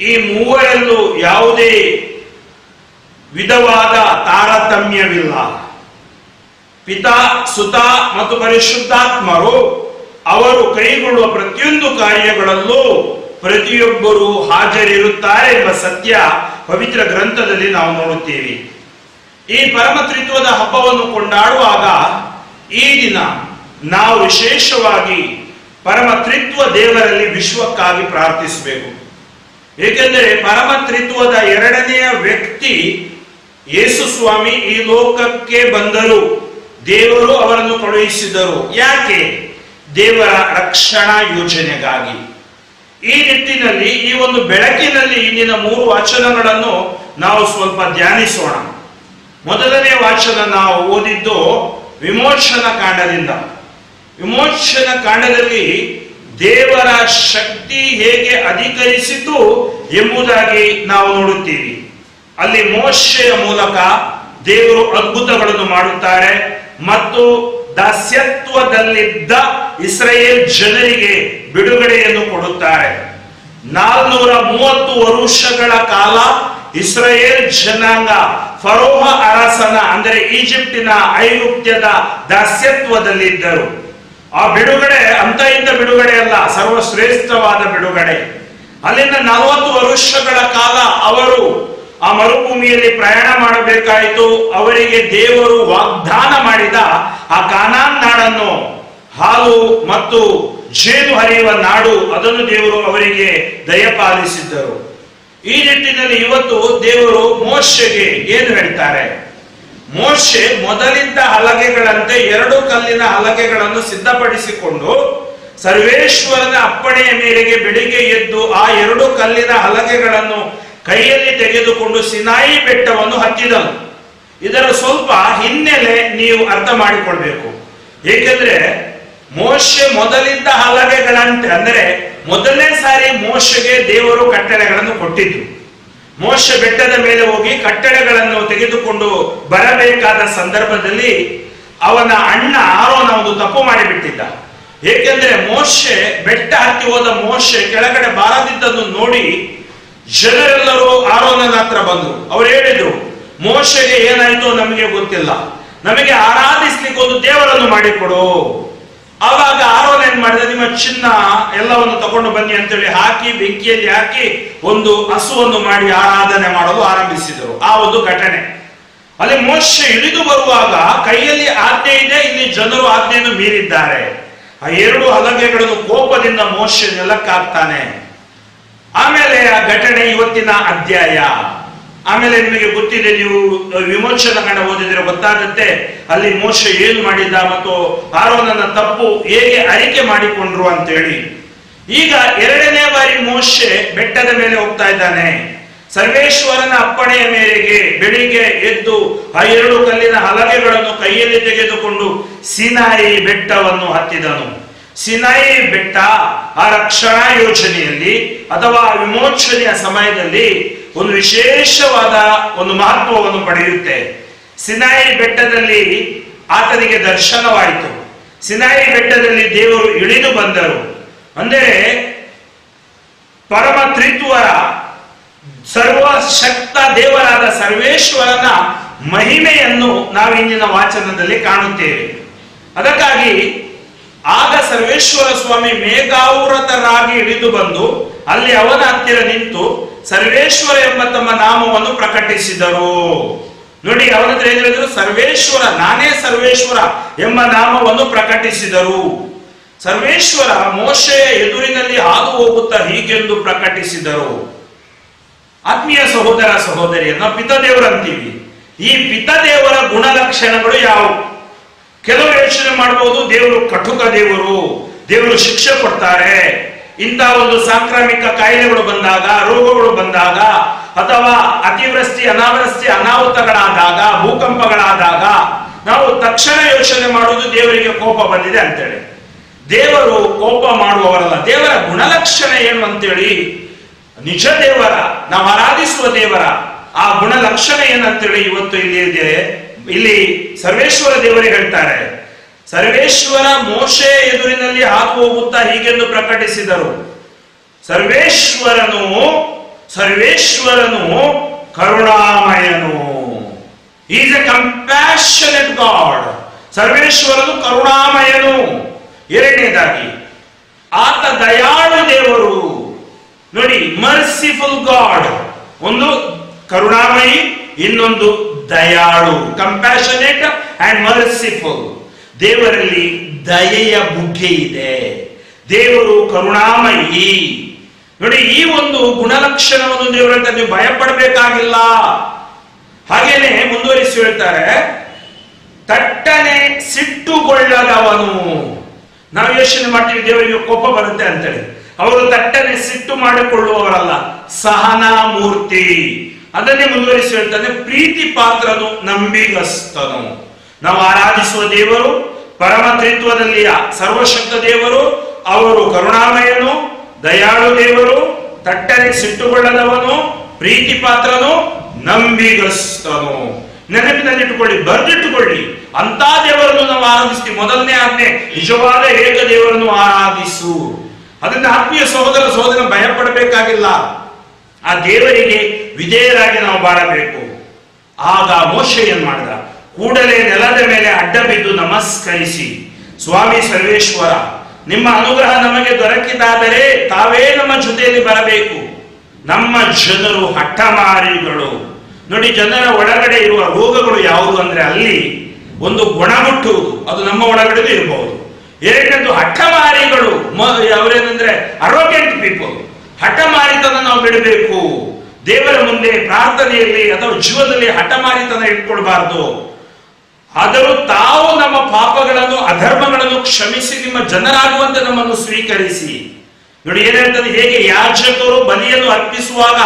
ಈ ಮೂವರಲ್ಲೂ ಯಾವುದೇ ವಿಧವಾದ ತಾರತಮ್ಯವಿಲ್ಲ. ಪಿತಾ, ಸುತ ಮತ್ತು ಪರಿಶುದ್ಧಾತ್ಮರು ಅವರು ಕೈಗೊಳ್ಳುವ ಪ್ರತಿಯೊಂದು ಕಾರ್ಯಗಳಲ್ಲೂ ಪ್ರತಿಯೊಬ್ಬರು ಹಾಜರಿರುತ್ತಾರೆ ಎಂಬ ಸತ್ಯ ಪವಿತ್ರ ಗ್ರಂಥದಲ್ಲಿ ನಾವು ನೋಡುತ್ತೇವೆ. ಈ ಪರಮತ್ರಿತ್ವದ ಹಬ್ಬವನ್ನು ಕೊಂಡಾಡುವಾಗ ಈ ದಿನ ನಾವು ವಿಶೇಷವಾಗಿ ಪರಮತ್ರಿತ್ವ ದೇವರಲ್ಲಿ ವಿಶ್ವಕ್ಕಾಗಿ ಪ್ರಾರ್ಥಿಸಬೇಕು. ಏಕೆಂದರೆ ಪರಮತ್ರಿತ್ವದ ಎರಡನೆಯ ವ್ಯಕ್ತಿ ಯೇಸು ಸ್ವಾಮಿ ಈ ಲೋಕಕ್ಕೆ ಬಂದರು, ದೇವರು ಅವರನ್ನು ಕಳುಹಿಸಿದರು. ಯಾಕೆ? ದೇವರ ರಕ್ಷಣಾ ಯೋಜನೆಗಾಗಿ. ಈ ನಿಟ್ಟಿನಲ್ಲಿ ಈ ಒಂದು ಬೆಳಕಿನಲ್ಲಿ ಇಂದಿನ 3 ವಾಚನಗಳನ್ನು ನಾವು ಸ್ವಲ್ಪ ಧ್ಯಾನಿಸೋಣ. ಮೊದಲನೇ ವಾಚನ ನಾವು ಓದಿದ್ದು ವಿಮೋಚನ ಕಾಂಡದಿಂದ. ವಿಮೋಚನ ಕಾಂಡದಲ್ಲಿ ದೇವರ ಶಕ್ತಿ ಹೇಗೆ ಅಧಿಕರಿಸಿತು ಎಂಬುದಾಗಿ ನಾವು ನೋಡುತ್ತೀವಿ. ಅಲ್ಲಿ ಮೋಶೆಯ ಮೂಲಕ ದೇವರು ಅದ್ಭುತಗಳನ್ನು ಮಾಡುತ್ತಾರೆ ಮತ್ತು ದಾಸ್ಯತ್ವದಲ್ಲಿದ್ದ ಇಸ್ರಾಯೇಲ್ ಜನರಿಗೆ ಬಿಡುಗಡೆಯನ್ನು ಕೊಡುತ್ತಾರೆ. 430 ವರುಷಗಳ ಕಾಲ ಇಸ್ರಾಯೇಲ್ ಜನಾಂಗ ಫರೋಹ ಅರಸನ ಅಂದರೆ ಈಜಿಪ್ಟಿನ ಐಗುಪ್ತ್ಯದ ದಾಸ್ಯತ್ವದಲ್ಲಿದ್ದರು. ಆ ಬಿಡುಗಡೆ ಅಂತ ಇಂಥ ಬಿಡುಗಡೆ ಅಲ್ಲ, ಸರ್ವಶ್ರೇಷ್ಠವಾದ ಬಿಡುಗಡೆ. ಅಲ್ಲಿಂದ 40 ವರುಷಗಳ ಕಾಲ ಅವರು ಆ ಮರುಭೂಮಿಯಲ್ಲಿ ಪ್ರಯಾಣ ಮಾಡಬೇಕಾಯಿತು. ಅವರಿಗೆ ದೇವರು ವಾಗ್ದಾನ ಮಾಡಿದ ಆ ಕಾನಾನ್ ನಾಡನ್ನು, ಹಾಲು ಮತ್ತು ಜೇನು ಹರಿಯುವ ನಾಡು, ಅದನ್ನು ದೇವರು ಅವರಿಗೆ ದಯಪಾಲಿಸಿದ್ದರು. ಈ ನಿಟ್ಟಿನಲ್ಲಿ ಇವತ್ತು ದೇವರು ಮೋಶೆಗೆ ಏನು ಹೇಳ್ತಾರೆ? ಮೋಶೆ ಮೊದಲಿದ್ದ ಹಲಗೆಗಳಂತೆ 2 ಕಲ್ಲಿನ ಹಲಗೆಗಳನ್ನು ಸಿದ್ಧಪಡಿಸಿಕೊಂಡು ಸರ್ವೇಶ್ವರನ ಅಪ್ಪಣೆಯ ಮೇರೆಗೆ ಬೆಳಿಗ್ಗೆ ಎದ್ದು ಆ 2 ಕಲ್ಲಿನ ಹಲಗೆಗಳನ್ನು ಕೈಯಲ್ಲಿ ತೆಗೆದುಕೊಂಡು ಸಿನಾಯಿ ಬೆಟ್ಟವನ್ನು ಹತ್ತಿದನು. ಇದರ ಸ್ವಲ್ಪ ಹಿನ್ನೆಲೆ ನೀವು ಅರ್ಥ ಮಾಡಿಕೊಳ್ಬೇಕು. ಏಕೆಂದ್ರೆ ಮೋಶೆ ಮೊದಲಿದ್ದ ಹಲಗೆಗಳಂತೆ, ಅಂದರೆ ಮೊದಲನೇ ಸಾರಿ ಮೋಶೆಗೆ ದೇವರು ಕಟ್ಟಳೆಗಳನ್ನು ಕೊಟ್ಟಿದ್ರು. ಮೋಶೆ ಬೆಟ್ಟದ ಮೇಲೆ ಹೋಗಿ ಕಟ್ಟಳೆಗಳನ್ನು ತೆಗೆದುಕೊಂಡು ಬರಬೇಕಾದ ಸಂದರ್ಭದಲ್ಲಿ ಅವನ ಅಣ್ಣ ಆರೋನ ಒಂದು ತಪ್ಪು ಮಾಡಿಬಿಟ್ಟಿದ್ದ. ಏಕೆಂದ್ರೆ ಮೋಶೆ ಬೆಟ್ಟ ಹತ್ತಿ ಹೋದ ಮೋಶೆ ಕೆಳಗಡೆ ಬಾರದಿದ್ದನ್ನು ನೋಡಿ ಜನರೆಲ್ಲರೂ ಆರೋನನ ಹತ್ರ ಬಂದರು. ಅವ್ರು ಹೇಳಿದ್ರು, ಮೋಶೆಗೆ ಏನಾಯ್ತು ನಮಗೆ ಗೊತ್ತಿಲ್ಲ, ನಮಗೆ ಆರಾಧಿಸ್ಲಿಕ್ಕೆ ಒಂದು ದೇವರನ್ನು ಮಾಡಿಕೊಡು. ಆವಾಗ ಆರೋನ್ ಏನ್ ಮಾಡಿದ, ನಿಮ್ಮ ಚಿನ್ನ ಎಲ್ಲವನ್ನು ತಗೊಂಡು ಬನ್ನಿ ಅಂತೇಳಿ ಹಾಕಿ ಬೆಂಕಿಯಲ್ಲಿ ಹಾಕಿ ಒಂದು ಹಸುವನ್ನು ಮಾಡಿ ಆರಾಧನೆ ಮಾಡಲು ಆರಂಭಿಸಿದರು. ಆ ಒಂದು ಘಟನೆ ಅಲ್ಲಿ ಮೋಶೆ ಇಳಿದು ಬರುವಾಗ ಕೈಯಲ್ಲಿ ಆಜ್ಞೆ ಇದೆ, ಇಲ್ಲಿ ಜನರು ಆಜ್ಞೆಯನ್ನು ಮೀರಿದ್ದಾರೆ. ಆ ಎರಡು ಹಲಗೆಗಳನ್ನು ಕೋಪದಿಂದ ಮೋಶೆ ನೆಲಕ್ಕಾಗ್ತಾನೆ. ಆಮೇಲೆ ಆ ಘಟನೆ ಇವತ್ತಿನ ಅಧ್ಯಾಯ. ಆಮೇಲೆ ನಿಮಗೆ ಗೊತ್ತಿದೆ, ನೀವು ವಿಮೋಚನ ಕಂಡ ಓದಿದ್ರೆ ಗೊತ್ತಾಗುತ್ತೆ ಅಲ್ಲಿ ಮೋಶೆ ಏನು ಮಾಡಿದ್ದ ಮತ್ತು ಆರೋನನ ತಪ್ಪು ಹೇಗೆ ಅರಿಕೆ ಮಾಡಿಕೊಂಡ್ರು ಅಂತೇಳಿ. ಈಗ ಎರಡನೇ ಬಾರಿ ಮೋಶೆ ಬೆಟ್ಟದ ಮೇಲೆ ಹೋಗ್ತಾ ಇದ್ದಾನೆ. ಸರ್ವೇಶ್ವರನ ಅಪ್ಪಣೆಯ ಮೇರೆಗೆ ಬೆಳಿಗ್ಗೆ ಎದ್ದು ಆ ಎರಡು ಕಲ್ಲಿನ ಹಲಗೆಗಳನ್ನು ಕೈಯಲ್ಲಿ ತೆಗೆದುಕೊಂಡು ಸಿನಾಯಿ ಬೆಟ್ಟವನ್ನು ಹತ್ತಿದನು. ಸಿನಾಯಿ ಬೆಟ್ಟ ಆ ರಕ್ಷಣಾ ಯೋಜನೆಯಲ್ಲಿ ಅಥವಾ ವಿಮೋಚನೆಯ ಸಮಯದಲ್ಲಿ ಒಂದು ವಿಶೇಷವಾದ ಒಂದು ಮಹತ್ವವನ್ನು ಪಡೆಯುತ್ತೆ. ಸಿನಾಯಿ ಬೆಟ್ಟದಲ್ಲಿ ಆತನಿಗೆ ದರ್ಶನವಾಯಿತು. ಸಿನಾಯಿ ಬೆಟ್ಟದಲ್ಲಿ ದೇವರು ಇಳಿದು ಬಂದರು. ಅಂದರೆ ಪರಮ ತ್ರಿತ್ವರ ಸರ್ವಶಕ್ತ ದೇವರಾದ ಸರ್ವೇಶ್ವರನ ಮಹಿಮೆಯನ್ನು ನಾವು ಇಂದಿನ ವಾಚನದಲ್ಲಿ ಕಾಣುತ್ತೇವೆ. ಅದಕ್ಕಾಗಿ ಆಗ ಸರ್ವೇಶ್ವರ ಸ್ವಾಮಿ ಮೇಘಾವೃತರಾಗಿ ಇಳಿದು ಬಂದು ಅಲ್ಲಿ ಅವನ ಹತ್ತಿರ ನಿಂತು ಸರ್ವೇಶ್ವರ ಎಂಬ ತಮ್ಮ ನಾಮವನ್ನು ಪ್ರಕಟಿಸಿದರು. ನೋಡಿ, ಅವನ ಹತ್ರ ಏನ್ ಹೇಳಿದ್ರು? ಸರ್ವೇಶ್ವರ, ನಾನೇ ಸರ್ವೇಶ್ವರ ಎಂಬ ನಾಮವನ್ನು ಪ್ರಕಟಿಸಿದರು. ಸರ್ವೇಶ್ವರ ಮೋಶೆಯ ಎದುರಿನಲ್ಲಿ ಹಾದು ಹೋಗುತ್ತಾ ಹೀಗೆಂದು ಪ್ರಕಟಿಸಿದರು. ಆತ್ಮೀಯ ಸಹೋದರ ಸಹೋದರಿಯನ್ನ ಪಿತದೇವರು ಅಂತೀವಿ. ಈ ಪಿತದೇವರ ಗುಣಲಕ್ಷಣಗಳು ಯಾವುವು? ಕೆಲವರು ಯೋಚನೆ ಮಾಡಬಹುದು, ದೇವರು ಕಟುಕ ದೇವರು, ದೇವರು ಶಿಕ್ಷೆ ಕೊಡ್ತಾರೆ. ಇಂಥ ಒಂದು ಸಾಂಕ್ರಾಮಿಕ ಕಾಯಿಲೆಗಳು ಬಂದಾಗ, ರೋಗಗಳು ಬಂದಾಗ, ಅಥವಾ ಅತಿವೃಷ್ಟಿ ಅನಾವೃಷ್ಟಿ ಅನಾಹುತಗಳಾದಾಗ, ಭೂಕಂಪಗಳಾದಾಗ ನಾವು ತಕ್ಷಣ ಯೋಚನೆ ಮಾಡುವುದು ದೇವರಿಗೆ ಕೋಪ ಬಂದಿದೆ ಅಂತೇಳಿ. ದೇವರು ಕೋಪ ಮಾಡುವವರಲ್ಲ. ದೇವರ ಗುಣಲಕ್ಷಣ ಏನು ಅಂತೇಳಿ, ನಿಜ ದೇವರ, ನಾವು ಆರಾಧಿಸುವ ದೇವರ ಆ ಗುಣಲಕ್ಷಣ ಏನಂತೇಳಿ ಇವತ್ತು ಇಲ್ಲಿ ಸರ್ವೇಶ್ವರ ದೇವರೇ ಹೇಳ್ತಾರೆ. ಸರ್ವೇಶ್ವರ ಮೋಶೆ ಎದುರಿನಲ್ಲಿ ಹಾದು ಹೋಗುತ್ತಾ ಹೀಗೆಂದು ಪ್ರಕಟಿಸಿದರು. ಸರ್ವೇಶ್ವರನು ಕರುಣಾಮಯನು. Is a compassionate God. ಸರ್ವೇಶ್ವರನು ಕರುಣಾಮಯನು. ಎರಡನೇದಾಗಿ ಆತ ದಯಾಳು ದೇವರು. ನೋಡಿ, ಮರ್ಸಿಫುಲ್ ಗಾಡ್. ಒಂದು ಕರುಣಾಮಯಿ, ಇನ್ನೊಂದು ದಯಾಳು. Compassionate and merciful. ದೇವರಲ್ಲಿ ದಯೆಯ ಬುಗ್ಗೆ ಇದೆ. ದೇವರು ಕರುಣಾಮಯಿ. ನೋಡಿ, ಈ ಒಂದು ಗುಣಲಕ್ಷಣವನ್ನು ದೇವರು ಹೇಳ್ತಾರೆ, ನೀವು ಭಯ ಪಡಬೇಕಾಗಿಲ್ಲ. ಹಾಗೇನೆ ಮುಂದುವರಿಸಿ ಹೇಳ್ತಾರೆ, ತಟ್ಟನೆ ಸಿಟ್ಟುಗೊಳ್ಳದವನು. ನಾವು ಯೋಚನೆ ಮಾಡ್ತೀವಿ ದೇವರಿಗೆ ಕೋಪ ಬರುತ್ತೆ ಅಂತೇಳಿ. ಅವರು ತಟ್ಟನೆ ಸಿಟ್ಟು ಮಾಡಿಕೊಳ್ಳುವವರಲ್ಲ, ಸಹನಾ ಮೂರ್ತಿ. ಅದನ್ನೇ ಮುಂದುವರಿಸಿ ಹೇಳ್ತಾನೆ, ಪ್ರೀತಿ ಪಾತ್ರನು, ನಂಬಿಗಸ್ತನು. ನಾವು ಆರಾಧಿಸುವ ದೇವರು ಪರಮ ತ್ರಿತ್ವದಲ್ಲಿ ಸರ್ವಶಕ್ತ ದೇವರು. ಅವರು ಕರುಣಾಮಯನು, ದಯಾಳು ದೇವರು, ತಟ್ಟನೆ ಸಿಟ್ಟುಗೊಳ್ಳದವನು, ಪ್ರೀತಿ ಪಾತ್ರನು, ನಂಬಿಗಸ್ತನು. ನೆನಪಿನಲ್ಲಿಟ್ಟುಕೊಳ್ಳಿ, ಬರೆದಿಟ್ಟುಕೊಳ್ಳಿ. ಅಂತ ದೇವರನ್ನು ನಾವು ಆರಾಧಿಸ್ತೀವಿ. ಮೊದಲನೇ ಆಜ್ಞೆ, ನಿಜವಾದ ಏಕ ದೇವರನ್ನು ಆರಾಧಿಸು. ಅದನ್ನ ಆತ್ಮೀಯ ಸಹೋದರ ಭಯ ಪಡಬೇಕಾಗಿಲ್ಲ. ಆ ದೇವರಿಗೆ ವಿಧೇಯರಾಗಿ ನಾವು ಬಾಳಬೇಕು. ಆಗ ಮೋಶೆ ಏನ್ ಮಾಡಿದ? ಕೂಡಲೇ ನೆಲದ ಮೇಲೆ ಅಡ್ಡ ಬಿದ್ದು ನಮಸ್ಕರಿಸಿ, ಸ್ವಾಮಿ ಸರ್ವೇಶ್ವರ, ನಿಮ್ಮ ಅನುಗ್ರಹ ನಮಗೆ ದೊರಕಿದಾದರೆ ತಾವೇ ನಮ್ಮ ಜೊತೆಯಲ್ಲಿ ಬರಬೇಕು. ನಮ್ಮ ಜನರು ಹಠಮಾರಿಗಳು. ನೋಡಿ, ಜನರ ಒಳಗಡೆ ಇರುವ ರೋಗಗಳು ಯಾವುದು ಅಂದ್ರೆ ಅಲ್ಲಿ ಒಂದು ಗುಣಮುಟ್ಟುವುದು, ಅದು ನಮ್ಮ ಒಳಗಡೆ ಇರಬಹುದು. ಎರಡನೇದು ಹಠಮಾರಿಗಳು. ಅವರೇನಂದ್ರೆ ಅರೋಗೆಂಟ್ ಪೀಪಲ್. ಹಠಮಾರಿತನ ನಾವು ಬಿಡಬೇಕು. ದೇವರ ಮುಂದೆ ಪ್ರಾರ್ಥನೆಯಲ್ಲಿ ಅಥವಾ ಜೀವನದಲ್ಲಿ ಹಠಮಾರಿತನ ಇಟ್ಕೊಳ್ಬಾರ್ದು. ಆದರೂ ತಾವು ನಮ್ಮ ಪಾಪಗಳನ್ನು ಅಧರ್ಮಗಳನ್ನು ಕ್ಷಮಿಸಿ ನಿಮ್ಮ ಜನರಾಗುವಂತೆ ನಮ್ಮನ್ನು ಸ್ವೀಕರಿಸಿ. ನೋಡಿ ಏನ್ ಹೇಳ್ತದೆ, ಹೇಗೆ ಯಾಜಕರು ಬಲಿಯನ್ನು ಅರ್ಪಿಸುವಾಗ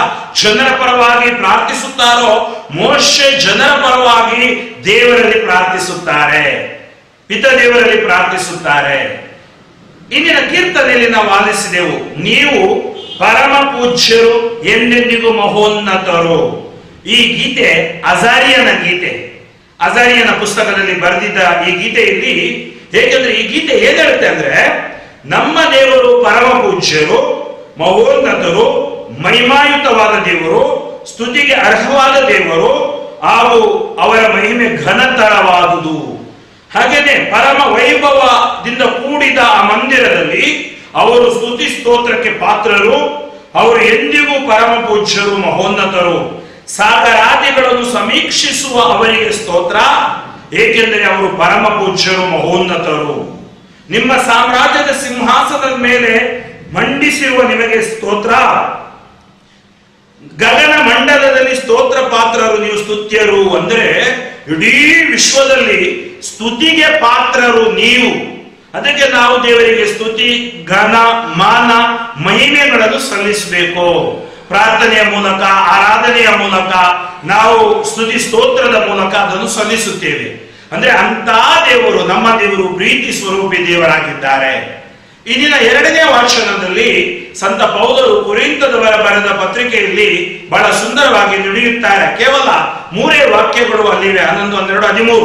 ಜನರ ಪರವಾಗಿ ಪ್ರಾರ್ಥಿಸುತ್ತಾರೋ, ಮೋಶೆ ಜನರ ಪರವಾಗಿ ದೇವರಲ್ಲಿ ಪ್ರಾರ್ಥಿಸುತ್ತಾರೆ, ಪಿತ ದೇವರಲ್ಲಿ ಪ್ರಾರ್ಥಿಸುತ್ತಾರೆ. ಇಂದಿನ ಕೀರ್ತನೆಯಲ್ಲಿ ನಾವು ಆಲಿಸಿದೆವು, ನೀವು ಪರಮ ಪೂಜ್ಯರು, ಎಂದೆಂದಿಗೂ ಮಹೋನ್ನತರು. ಈ ಗೀತೆ ಅಜಾರಿಯನ ಗೀತೆ. ಅಜಾರಿಯನ ಪುಸ್ತಕದಲ್ಲಿ ಬರೆದಿದ್ದ ಈ ಗೀತೆಯಲ್ಲಿ, ಹೇಗೆಂದ್ರೆ ಈ ಗೀತೆ ಏನ್ ಹೇಳುತ್ತೆ ಅಂದ್ರೆ, ನಮ್ಮ ದೇವರು ಪರಮ ಪೂಜ್ಯರು, ಮಹೋನ್ನತರು, ಮಹಿಮಾಯುತವಾದ ದೇವರು, ಸ್ತುತಿಗೆ ಅರ್ಹವಾದ ದೇವರು, ಹಾಗೂ ಅವರ ಮಹಿಮೆ ಘನತರವಾದುದು. ಹಾಗೇನೆ ಪರಮ ವೈಭವದಿಂದ ಕೂಡಿದ ಆ ಮಂದಿರದಲ್ಲಿ ಅವರು ಸ್ತುತಿ ಸ್ತೋತ್ರಕ್ಕೆ ಪಾತ್ರರು. ಅವರು ಎಂದಿಗೂ ಪರಮ ಪೂಜ್ಯರು, ಮಹೋನ್ನತರು. ಸಾಗರಾದಿಗಳನ್ನು ಸಮೀಕ್ಷಿಸುವ ಅವರಿಗೆ ಸ್ತೋತ್ರ, ಏಕೆಂದರೆ ಅವರು ಪರಮ ಪೂಜ್ಯರು, ಮಹೋನ್ನತರು. ನಿಮ್ಮ ಸಾಮ್ರಾಜ್ಯದ ಸಿಂಹಾಸನದ ಮೇಲೆ ಮಂಡಿಸಿರುವ ನಿಮಗೆ ಸ್ತೋತ್ರ. ಗಗನ ಮಂಡಲದಲ್ಲಿ ಸ್ತೋತ್ರ ಪಾತ್ರರು, ನೀವು ಸ್ತುತ್ಯರು. ಅಂದ್ರೆ ಇಡೀ ವಿಶ್ವದಲ್ಲಿ ಸ್ತುತಿಗೆ ಪಾತ್ರರು ನೀವು. ಅದಕ್ಕೆ ನಾವು ದೇವರಿಗೆ ಸ್ತುತಿ, ಘನ, ಮಾನ, ಮಹಿಮೆಗಳನ್ನು ಸಲ್ಲಿಸಬೇಕು. ಪ್ರಾರ್ಥನೆಯ ಮೂಲಕ, ಆರಾಧನೆಯ ಮೂಲಕ, ನಾವು ಸ್ತುತಿ ಸ್ತೋತ್ರದ ಮೂಲಕ ಅದನ್ನು ಸಲ್ಲಿಸುತ್ತೇವೆ. ಅಂದ್ರೆ ಅಂತ ದೇವರು, ನಮ್ಮ ದೇವರು ಪ್ರೀತಿ ಸ್ವರೂಪಿ ದೇವರಾಗಿದ್ದಾರೆ. ಇಂದಿನ 2ನೇ ವಾಚನದಲ್ಲಿ ಸಂತ ಪೌಲರು ಕೊರಿಂಥದವರ ಬರೆದ ಪತ್ರಿಕೆಯಲ್ಲಿ ಬಹಳ ಸುಂದರವಾಗಿ ನುಡಿಯುತ್ತಾರೆ. ಕೇವಲ 3 ವಾಕ್ಯಗಳು ಅಲ್ಲಿವೆ, 11, 12, 13.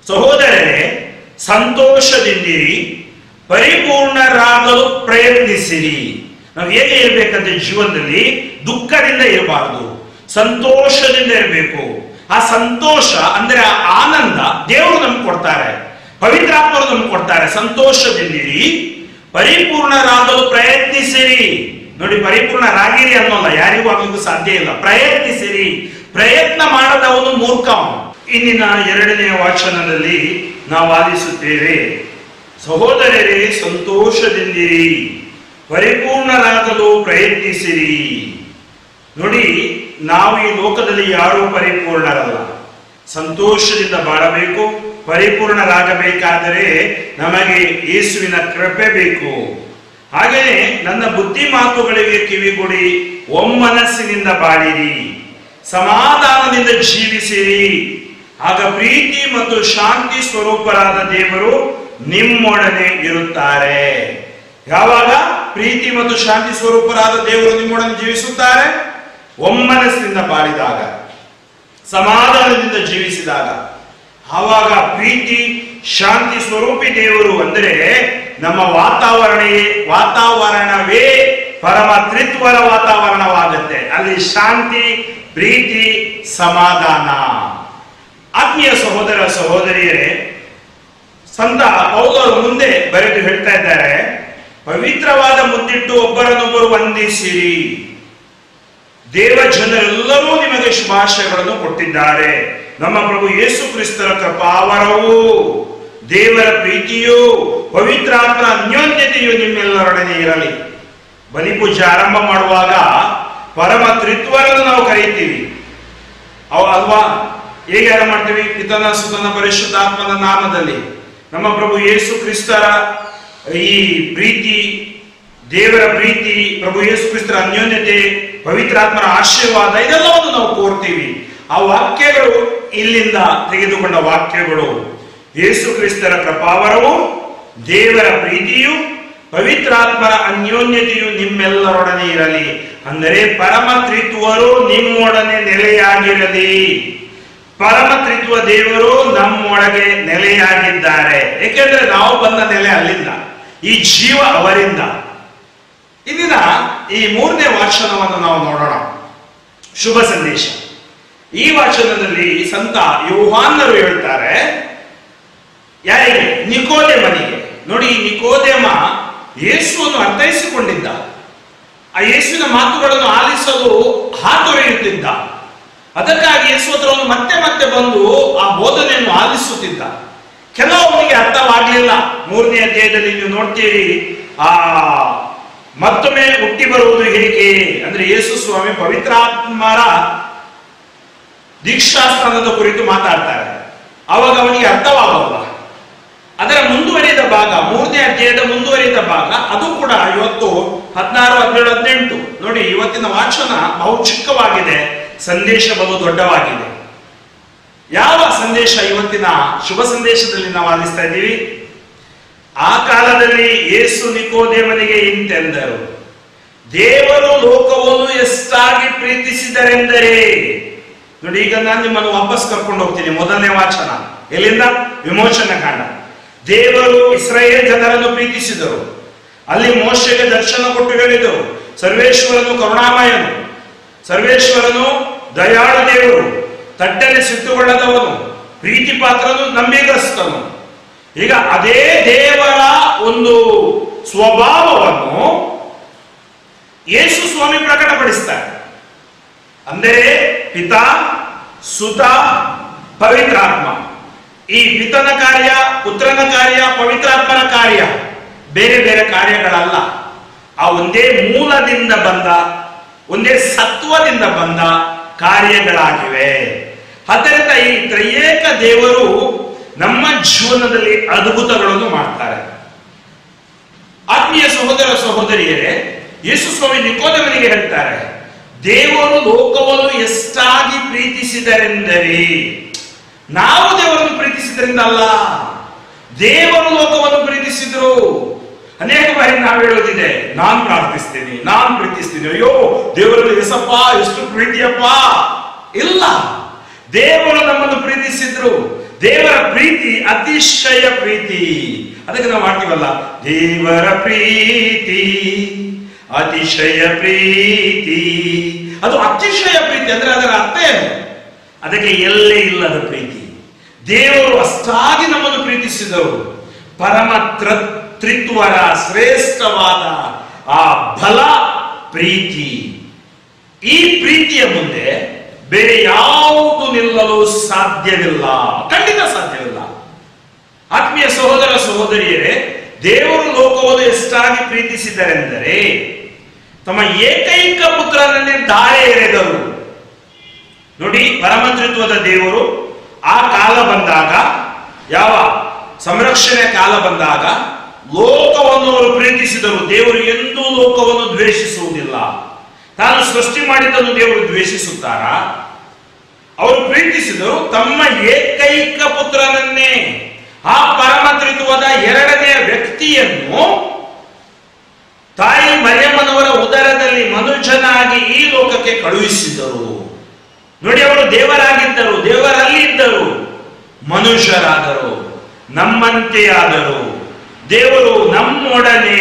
ಸಹೋದರರೇ, ಸಂತೋಷದಿಂದಿರಿ, ಪರಿಪೂರ್ಣರಾಗಲು ಪ್ರಯತ್ನಿಸಿರಿ. ನಾವು ಹೇಗೆ ಇರಬೇಕಂತ ಜೀವನದಲ್ಲಿ ದುಃಖದಿಂದ ಇರಬಾರದು, ಸಂತೋಷದಿಂದ ಇರಬೇಕು. ಆ ಸಂತೋಷ ಅಂದ್ರೆ ಆ ಆನಂದ ದೇವರು ನಮ್ಗೆ ಕೊಡ್ತಾರೆ, ಪವಿತ್ರಾತ್ಮರು ನಮ್ಗೆ ಕೊಡ್ತಾರೆ. ಸಂತೋಷದಿಂದಿರಿ, ಪರಿಪೂರ್ಣರಾಗಲು ಪ್ರಯತ್ನಿಸಿರಿ. ನೋಡಿ, ಪರಿಪೂರ್ಣರಾಗಿರಿ ಅನ್ನೋಲ್ಲ, ಯಾರಿಗೂ ಆಗಲಿಕ್ಕೂ ಸಾಧ್ಯ ಇಲ್ಲ. ಪ್ರಯತ್ನಿಸಿರಿ. ಪ್ರಯತ್ನ ಮಾಡದವನು ಮೂರ್ಖ. ಇಂದಿನ 2ನೇ ವಾಚನದಲ್ಲಿ ನಾವು ಆಲಿಸುತ್ತೇವೆ, ಸಹೋದರರೇ ಸಂತೋಷದಿಂದಿರಿ, ಪರಿಪೂರ್ಣರಾಗಲು ಪ್ರಯತ್ನಿಸಿರಿ. ನೋಡಿ, ನಾವು ಈ ಲೋಕದಲ್ಲಿ ಯಾರೂ ಪರಿಪೂರ್ಣರಲ್ಲ. ಸಂತೋಷದಿಂದ ಬಾಳಬೇಕು. ಪರಿಪೂರ್ಣರಾಗಬೇಕಾದರೆ ನಮಗೆ ಯೇಸುವಿನ ಕೃಪೆ ಬೇಕು. ಹಾಗೆಯೇ ನನ್ನ ಬುದ್ಧಿ ಮಾತುಗಳಿಗೆ ಕಿವಿಗೊಡಿ, ಒಮ್ಮನಸ್ಸಿನಿಂದ ಬಾಳಿರಿ, ಸಮಾಧಾನದಿಂದ ಜೀವಿಸಿರಿ. ಆಗ ಪ್ರೀತಿ ಮತ್ತು ಶಾಂತಿ ಸ್ವರೂಪರಾದ ದೇವರು ನಿಮ್ಮೊಡನೆ ಇರುತ್ತಾರೆ. ಯಾವಾಗ ಪ್ರೀತಿ ಮತ್ತು ಶಾಂತಿ ಸ್ವರೂಪರಾದ ದೇವರು ನಿಮ್ಮೊಡನೆ ಜೀವಿಸುತ್ತಾರೆ? ಒಮ್ಮನಸ್ಸಿನಿಂದ ಬಾಳಿದಾಗ, ಸಮಾಧಾನದಿಂದ ಜೀವಿಸಿದಾಗ. ಆವಾಗ ಪ್ರೀತಿ ಶಾಂತಿ ಸ್ವರೂಪಿ ದೇವರು ಅಂದರೆ ನಮ್ಮ ವಾತಾವರಣವೇ ಪರಮ ತ್ರಿತ್ವರ ವಾತಾವರಣವಾಗುತ್ತೆ. ಅಲ್ಲಿ ಶಾಂತಿ, ಪ್ರೀತಿ, ಸಮಾಧಾನ. ಆತ್ಮೀಯ ಸಹೋದರ ಸಹೋದರಿಯರೇ, ಸಂತ ಪೌಲರು ಮುಂದೆ ಬರೆದು ಹೇಳ್ತಾ ಇದ್ದಾರೆ, ಪವಿತ್ರವಾದ ಮುದ್ದಿಟ್ಟು ಒಬ್ಬರನ್ನೊಬ್ಬರು ವಂದಿಸಿರಿ. ದೇವ ಜನರೆಲ್ಲರೂ ನಿಮಗೆ ಶುಭಾಶಯಗಳನ್ನು ಕೊಟ್ಟಿದ್ದಾರೆ. ನಮ್ಮ ಪ್ರಭು ಯೇಸು ಕ್ರಿಸ್ತರ ಕೃಪಾವರವು, ದೇವರ ಪ್ರೀತಿಯು, ಪವಿತ್ರಾತ್ಮನ ಅನ್ಯೋನ್ಯತೆಯು ನಿಮ್ಮೆಲ್ಲರೊಡನೆ ಇರಲಿ. ಬಲಿಪೂಜೆ ಆರಂಭ ಮಾಡುವಾಗ ಪರಮ ತ್ರಿತ್ವರನ್ನು ನಾವು ಕರೀತೀವಿ ಅಲ್ವಾ? ಹೇಗೆ ಆರಂಭ ಮಾಡ್ತೀವಿ? ಪಿತನ, ಸುತನ, ಪರಿಶುದ್ಧಾತ್ಮನ ನಾಮದಲ್ಲಿ. ನಮ್ಮ ಪ್ರಭು ಯೇಸು ಕ್ರಿಸ್ತರ ಈ ಪ್ರೀತಿ, ದೇವರ ಪ್ರೀತಿ, ಪ್ರಭು ಯೇಸು ಕ್ರಿಸ್ತರ ಅನ್ಯೋನ್ಯತೆ, ಪವಿತ್ರಾತ್ಮರ ಆಶೀರ್ವಾದ, ಇದೆಲ್ಲವನ್ನು ನಾವು ಕೋರ್ತೀವಿ. ಆ ವಾಕ್ಯಗಳು ಇಲ್ಲಿಂದ ತೆಗೆದುಕೊಂಡ ವಾಕ್ಯಗಳು. ಯೇಸು ಕ್ರಿಸ್ತರ ಕೃಪಾವರವು, ದೇವರ ಪ್ರೀತಿಯು, ಪವಿತ್ರಾತ್ಮರ ಅನ್ಯೋನ್ಯತೆಯು ನಿಮ್ಮೆಲ್ಲರೊಡನೆ ಇರಲಿ. ಅಂದರೆ ಪರಮ ತ್ರಿತ್ವರು ನಿಮ್ಮೊಡನೆ ನೆಲೆಯಾಗಿರಲಿ. ಪರಮ ತ್ರಿತ್ವ ದೇವರು ನಮ್ಮೊಳಗೆ ನೆಲೆಯಾಗಿದ್ದಾರೆ. ಏಕೆಂದ್ರೆ ನಾವು ಬಂದ ನೆಲೆ ಅಲ್ಲಿಂದ, ಈ ಜೀವ ಅವರಿಂದ. ಇಂದಿನ ಈ 3ನೇ ವಾಚನವನ್ನು ನಾವು ನೋಡೋಣ, ಶುಭ ಸಂದೇಶ. ಈ ವಾಚನದಲ್ಲಿ ಸಂತ ಯೋಹಾನರು ಹೇಳ್ತಾರೆ, ಯಾರಿಗೆ? ನಿಕೋದೇಮನಿಗೆ. ನೋಡಿ, ಈ ನಿಕೋದೇಮ ಯೇಸುವನ್ನು ಅರ್ಥೈಸಿಕೊಂಡಿದ್ದ, ಆ ಯೇಸುವಿನ ಮಾತುಗಳನ್ನು ಆಲಿಸಲು ಹಾತೊರೆಯುತ್ತಿದ್ದ. ಅದಕ್ಕಾಗಿ ಯೇಸು ಹತ್ರವನ್ನು ಮತ್ತೆ ಮತ್ತೆ ಬಂದು ಆ ಬೋಧನೆಯನ್ನು ಆಲಿಸುತ್ತಿದ್ದ. ಕೆಲವೊಬ್ಬರಿಗೆ ಅರ್ಥವಾಗಲಿಲ್ಲ. 3ನೇ ಅಧ್ಯಾಯದಲ್ಲಿ ನೀವು ನೋಡ್ತೀರಿ, ಆ ಮತ್ತೊಮ್ಮೆ ಹುಟ್ಟಿ ಬರುವುದು ಹೇಗೆ ಅಂದ್ರೆ ಯೇಸು ಸ್ವಾಮಿ ಪವಿತ್ರಾತ್ಮರ ದೀಕ್ಷಾಸ್ಥಾನದ ಕುರಿತು ಮಾತಾಡ್ತಾರೆ. ಅವಾಗ ಅವನಿಗೆ ಅರ್ಥವಾಗಲ್ಲ. ಅದರ ಮುಂದುವರಿದ ಭಾಗ, 3ನೇ ಅಧ್ಯಾಯದ ಮುಂದುವರಿದ ಭಾಗ, ಅದು ಕೂಡ ಇವತ್ತು 16, 17, 18. ನೋಡಿ, ಇವತ್ತಿನ ವಾಚನ ಬಹು ಚಿಕ್ಕವಾಗಿದೆ, ಸಂದೇಶ ಬಹು ದೊಡ್ಡವಾಗಿದೆ. ಯಾವ ಸಂದೇಶ ಇವತ್ತಿನ ಶುಭ ಸಂದೇಶದಲ್ಲಿ ನಾವು ಆಲಿಸ್ತಾ ಇದ್ದೀವಿ? ಆ ಕಾಲದಲ್ಲಿ ಯೇಸು ನಿಕೋದೇಮನಿಗೆ ಇಂತೆಂದರು, ದೇವರು ಲೋಕವನ್ನು ಎಷ್ಟಾಗಿ ಪ್ರೀತಿಸಿದರೆಂದರೆ. ನೋಡಿ, ಈಗ ನಾನು ನಿಮ್ಮನ್ನು ವಾಪಸ್ ಕರ್ಕೊಂಡು ಹೋಗ್ತೀನಿ. 1ನೇ ವಾಚನ ಎಲ್ಲಿಂದ? ವಿಮೋಚನ ಕಾಂಡ. ದೇವರು ಇಸ್ರಾಯೇಲ್ ಜನರನ್ನು ಪ್ರೀತಿಸಿದರು. ಅಲ್ಲಿ ಮೋಶೆಗೆ ದರ್ಶನ ಕೊಟ್ಟು ಹೇಳಿದರು, ಸರ್ವೇಶ್ವರನು ಕರುಣಾಮಯನು, ಸರ್ವೇಶ್ವರನು ದಯಾಳು ದೇವರು, ತಟ್ಟನೆ ಸಿಟ್ಟುಗೊಳ್ಳದವನು, ಪ್ರೀತಿ ಪಾತ್ರನು, ನಂಬಿಗಸ್ತನು. ಈಗ ಅದೇ ದೇವರ ಒಂದು ಸ್ವಭಾವವನ್ನು ಯೇಸು ಸ್ವಾಮಿ ಪ್ರಕಟಪಡಿಸ್ತಾರೆ. ಅಂದರೆ ಪಿತಾ, ಸುತ, ಪವಿತ್ರಾತ್ಮ. ಈ ಪಿತನ ಕಾರ್ಯ, ಪುತ್ರನ ಕಾರ್ಯ, ಪವಿತ್ರಾತ್ಮನ ಕಾರ್ಯ ಬೇರೆ ಬೇರೆ ಕಾರ್ಯಗಳಲ್ಲ. ಆ ಒಂದೇ ಮೂಲದಿಂದ ಬಂದ, ಒಂದೇ ಸತ್ವದಿಂದ ಬಂದ ಕಾರ್ಯಗಳಾಗಿವೆ. ಆದ್ದರಿಂದ ಈ ತ್ರಯೇಕ ದೇವರು ನಮ್ಮ ಜೀವನದಲ್ಲಿ ಅದ್ಭುತಗಳನ್ನು ಮಾಡ್ತಾರೆ. ಆತ್ಮೀಯ ಸಹೋದರ ಸಹೋದರಿಯರೇ, ಯೇಸು ಸ್ವಾಮಿ ನಿಕೋದೇಮನಿಗೆ ಹೇಳ್ತಾರೆ, ದೇವರು ಲೋಕವನ್ನು ಎಷ್ಟಾಗಿ ಪ್ರೀತಿಸಿದರೆಂದರೆ, ನಾವು ದೇವರನ್ನು ಪ್ರೀತಿಸಿದ್ರಿಂದ ಅಲ್ಲ, ದೇವರು ಲೋಕವನ್ನು ಪ್ರೀತಿಸಿದ್ರು. ಅನೇಕ ಬಾರಿ ನಾವು ಹೇಳೋದಿದೆ, ನಾನ್ ಪ್ರಾರ್ಥಿಸ್ತೀನಿ, ನಾನ್ ಪ್ರೀತಿಸ್ತೀನಿ, ಅಯ್ಯೋ ದೇವರಲ್ಲಿ ಎಸಪ್ಪ ಎಷ್ಟು ಪ್ರೀತಿಯಪ್ಪ. ಇಲ್ಲ, ದೇವರು ನಮ್ಮನ್ನು ಪ್ರೀತಿಸಿದ್ರು. ದೇವರ ಪ್ರೀತಿ ಅತಿಶಯ ಪ್ರೀತಿ. ಅದಕ್ಕೆ ನಾವು ಮಾಡ್ತೀವಲ್ಲ, ದೇವರ ಪ್ರೀತಿ ಅತಿಶಯ ಪ್ರೀತಿ. ಅದು ಅತಿಶಯ ಪ್ರೀತಿ ಅಂದ್ರೆ ಅದರ ಅರ್ಥ ಏನು? ಅದಕ್ಕೆ ಎಲ್ಲೇ ಇಲ್ಲದ ಪ್ರೀತಿ. ದೇವರು ಅಷ್ಟಾಗಿ ನಮ್ಮನ್ನು ಪ್ರೀತಿಸಿದರು. ಪರಮ ತ್ರಿತ್ವರ ಶ್ರೇಷ್ಠವಾದ ಆ ಬಲ ಪ್ರೀತಿ. ಈ ಪ್ರೀತಿಯ ಮುಂದೆ ಬೇರೆ ಯಾವುದು ನಿಲ್ಲಲು ಸಾಧ್ಯವಿಲ್ಲ, ಖಂಡಿತ ಸಾಧ್ಯವಿಲ್ಲ. ಆತ್ಮೀಯ ಸಹೋದರ ಸಹೋದರಿಯರೇ, ದೇವರು ಲೋಕವನ್ನು ಎಷ್ಟಾಗಿ ಪ್ರೀತಿಸಿದರೆಂದರೆ ತಮ್ಮ ಏಕೈಕ ಪುತ್ರನನ್ನೇ ಧಾರೆ ಎರೆದರು. ನೋಡಿ, ಪರಮತ್ರಿತ್ವದ ದೇವರು ಆ ಕಾಲ ಬಂದಾಗ, ಯಾವ ಸಂರಕ್ಷಣೆ ಕಾಲ ಬಂದಾಗ ಲೋಕವನ್ನು ಅವರು ಪ್ರೀತಿಸಿದರು. ದೇವರು ಎಂದೂ ಲೋಕವನ್ನು ದ್ವೇಷಿಸುವುದಿಲ್ಲ. ತಾನು ಸೃಷ್ಟಿ ಮಾಡಿದ್ದನ್ನು ದೇವರು ದ್ವೇಷಿಸುತ್ತಾರ? ಅವರು ಪ್ರೀತಿಸಿದರು ತಮ್ಮ ಏಕೈಕ ಪುತ್ರನನ್ನೇ, ಆ ಪರಮತ್ರಿತ್ವದ ಎರಡನೆಯ ವ್ಯಕ್ತಿಯನ್ನು ತಾಯಿ ಮರಿಯಮ್ಮನವರ ಉದರದಲ್ಲಿ ಮನುಷ್ಯನಾಗಿ ಈ ಲೋಕಕ್ಕೆ ಕಳುಹಿಸಿದರು. ನೋಡಿ, ಅವರು ದೇವರಾಗಿದ್ದರು, ದೇವರಲ್ಲಿ ಇದ್ದರು, ಮನುಷ್ಯರಾದರು, ನಮ್ಮಂತೆಯಾದರು. ದೇವರು ನಮ್ಮೊಡನೆ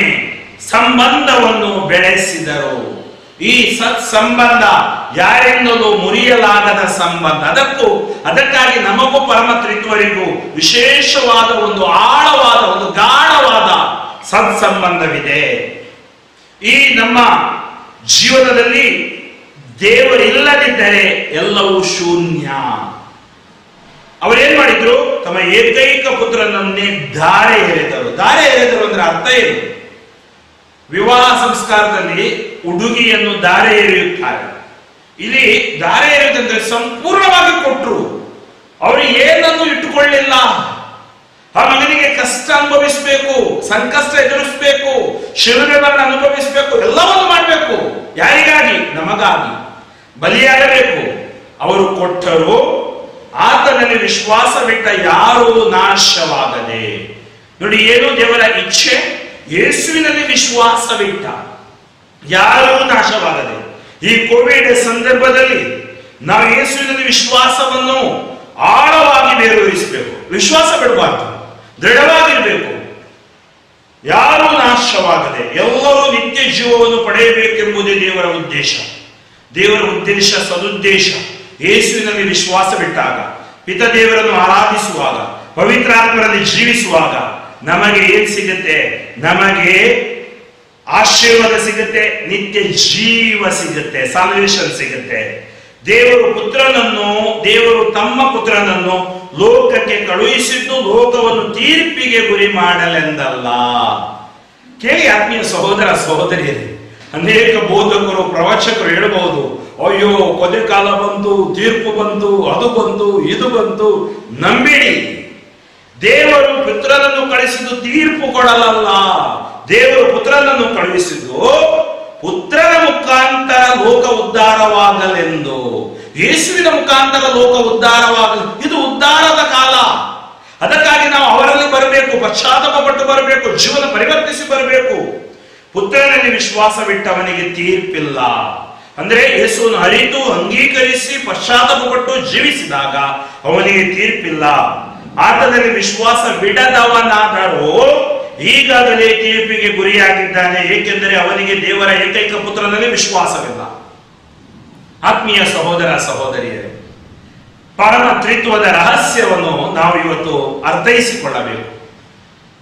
ಸಂಬಂಧವನ್ನು ಬೆಳೆಸಿದರು. ಈ ಸತ್ ಸಂಬಂಧ ಯಾರಿಂದಲೂ ಮುರಿಯಲಾಗದ ಸಂಬಂಧ. ಅದಕ್ಕಾಗಿ ನಮಗೂ ಪರಮತ್ರಿತ್ವರಿಗೂ ವಿಶೇಷವಾದ ಒಂದು ಆಳವಾದ, ಒಂದು ಗಾಢವಾದ ಸತ್ಸಂಬಂಧವಿದೆ. ಈ ನಮ್ಮ ಜೀವನದಲ್ಲಿ ದೇವರಿಲ್ಲದಿದ್ದರೆ ಎಲ್ಲವೂ ಶೂನ್ಯ. ಅವರೇನ್ ಮಾಡಿದ್ರು? ತಮ್ಮ ಏಕೈಕ ಪುತ್ರನನ್ನೇ ಧಾರೆ ಎರೆದರು. ಧಾರೆ ಎರೆದರು ಅಂದ್ರೆ ಅರ್ಥ ಏನು? ವಿವಾಹ ಸಂಸ್ಕಾರದಲ್ಲಿ ಹುಡುಗಿಯನ್ನು ಧಾರೆ ಎರೆಯುತ್ತಾರೆ. ಇಲ್ಲಿ ಧಾರೆ ಎರೆಯುವುದಂದ್ರೆ ಸಂಪೂರ್ಣವಾಗಿ ಕೊಟ್ಟರು. ಅವರು ಏನನ್ನು ಇಟ್ಟುಕೊಳ್ಳಿಲ್ಲ. ಆ ಮಗನಿಗೆ ಕಷ್ಟ ಅನುಭವಿಸಬೇಕು, ಸಂಕಷ್ಟ ಎದುರಿಸಬೇಕು, ಶಿಲುಬೆಗಳನ್ನು ಅನುಭವಿಸಬೇಕು, ಎಲ್ಲವನ್ನು ಮಾಡಬೇಕು. ಯಾರಿಗಾಗಿ? ನಮಗಾಗಿ ಬಲಿಯಾಗಬೇಕು. ಅವರು ಕೊಟ್ಟರು. ಆತನಲ್ಲಿ ವಿಶ್ವಾಸವಿಟ್ಟ ಯಾರೂ ನಾಶವಾಗದೆ. ನೋಡಿ, ಏನು ದೇವರ ಇಚ್ಛೆ? ಯೇಸುವಿನಲ್ಲಿ ವಿಶ್ವಾಸವಿಟ್ಟ ಯಾರೂ ನಾಶವಾಗದೆ. ಈ ಕೋವಿಡ್ ಸಂದರ್ಭದಲ್ಲಿ ನಾವು ಯೇಸುವಿನಲ್ಲಿ ವಿಶ್ವಾಸವನ್ನು ಆಳವಾಗಿ ಬೇರೂರಿಸಬೇಕು. ವಿಶ್ವಾಸ ಬಿಡಬಾರ್ದು, ದೃಢವಾಗಿರಬೇಕು. ಯಾರೂ ನಾಶವಾಗದೆ ಎಲ್ಲರೂ ನಿತ್ಯ ಜೀವವನ್ನು ಪಡೆಯಬೇಕೆಂಬುದೇ ದೇವರ ಉದ್ದೇಶ. ದೇವರ ಉದ್ದೇಶ, ಸದುದ್ದೇಶ. ಯೇಸುವಿನಲ್ಲಿ ವಿಶ್ವಾಸವಿಟ್ಟಾಗ, ಪಿತ ದೇವರನ್ನು ಆರಾಧಿಸುವಾಗ, ಪವಿತ್ರಾತ್ಮರಲ್ಲಿ ಜೀವಿಸುವಾಗ ನಮಗೆ ಏನ್ ಸಿಗುತ್ತೆ? ನಮಗೆ ಆಶೀರ್ವಾದ ಸಿಗುತ್ತೆ, ನಿತ್ಯ ಜೀವ ಸಿಗುತ್ತೆ, ಸಾಲ್ವೇಷನ್ ಸಿಗುತ್ತೆ. ದೇವರು ತಮ್ಮ ಪುತ್ರನನ್ನು ಲೋಕಕ್ಕೆ ಕಳುಹಿಸಿದ್ದು ಲೋಕವನ್ನು ತೀರ್ಪಿಗೆ ಗುರಿ ಮಾಡಲೆಂದಲ್ಲ. ಕೇಳಿ ಆತ್ಮೀಯ ಸಹೋದರ ಸಹೋದರಿಯರೇ, ಅನೇಕ ಬೋಧಕರು, ಪ್ರವಚಕರು ಹೇಳಬಹುದು, ಅಯ್ಯೋ ಕೊನೆ ಕಾಲ ಬಂತು, ತೀರ್ಪು ಬಂತು, ಅದು ಬಂತು, ಇದು ಬಂತು. ನಂಬಿಡಿ, ದೇವರು ಪುತ್ರನನ್ನು ಕಳಿಸಿದ್ದು ತೀರ್ಪು ಕೊಡಲಲ್ಲ. ದೇವರು ಪುತ್ರನನ್ನು ಕಳುಹಿಸಿದ್ದು ಪುತ್ರನ ಮುಖಾಂತರ ಲೋಕ ಉದ್ಧಾರವಾಗಲೆಂದು. ಯೇಸುವಿನ ಮುಖಾಂತರ ಲೋಕ ಉದ್ಧಾರವಾಗಲು. ಇದು ಉದ್ಧಾರದ ಕಾಲ. ಅದಕ್ಕಾಗಿ ನಾವು ಅವರಲ್ಲಿ ಬರಬೇಕು, ಪಶ್ಚಾತ್ತಾಪ ಪಟ್ಟು ಬರಬೇಕು, ಜೀವನ ಪರಿವರ್ತಿಸಿ ಬರಬೇಕು. ಪುತ್ರನಲ್ಲಿ ವಿಶ್ವಾಸವಿಟ್ಟವನಿಗೆ ತೀರ್ಪಿಲ್ಲ. ಅಂದ್ರೆ ಯೇಸುವನ್ನು ಅರಿತು ಅಂಗೀಕರಿಸಿ ಪಶ್ಚಾತ್ತಾಪ ಪಟ್ಟು ಜೀವಿಸಿದಾಗ ಅವನಿಗೆ ತೀರ್ಪಿಲ್ಲ. ಆತನಲ್ಲಿ ವಿಶ್ವಾಸ ಬಿಡದವನಾದರೂ ಈಗಾಗಲೇ ತೀರ್ಪಿಗೆ ಗುರಿಯಾಗಿದ್ದಾನೆ, ಏಕೆಂದರೆ ಅವನಿಗೆ ದೇವರ ಏಕೈಕ ಪುತ್ರನಲ್ಲಿ ವಿಶ್ವಾಸವಿಲ್ಲ. ಆತ್ಮೀಯ ಸಹೋದರ ಸಹೋದರಿಯರೇ, ಪರಮ ತ್ರಿತ್ವದ ರಹಸ್ಯವನ್ನು ನಾವು ಇವತ್ತು ಅರ್ಥೈಸಿಕೊಳ್ಳಬೇಕು.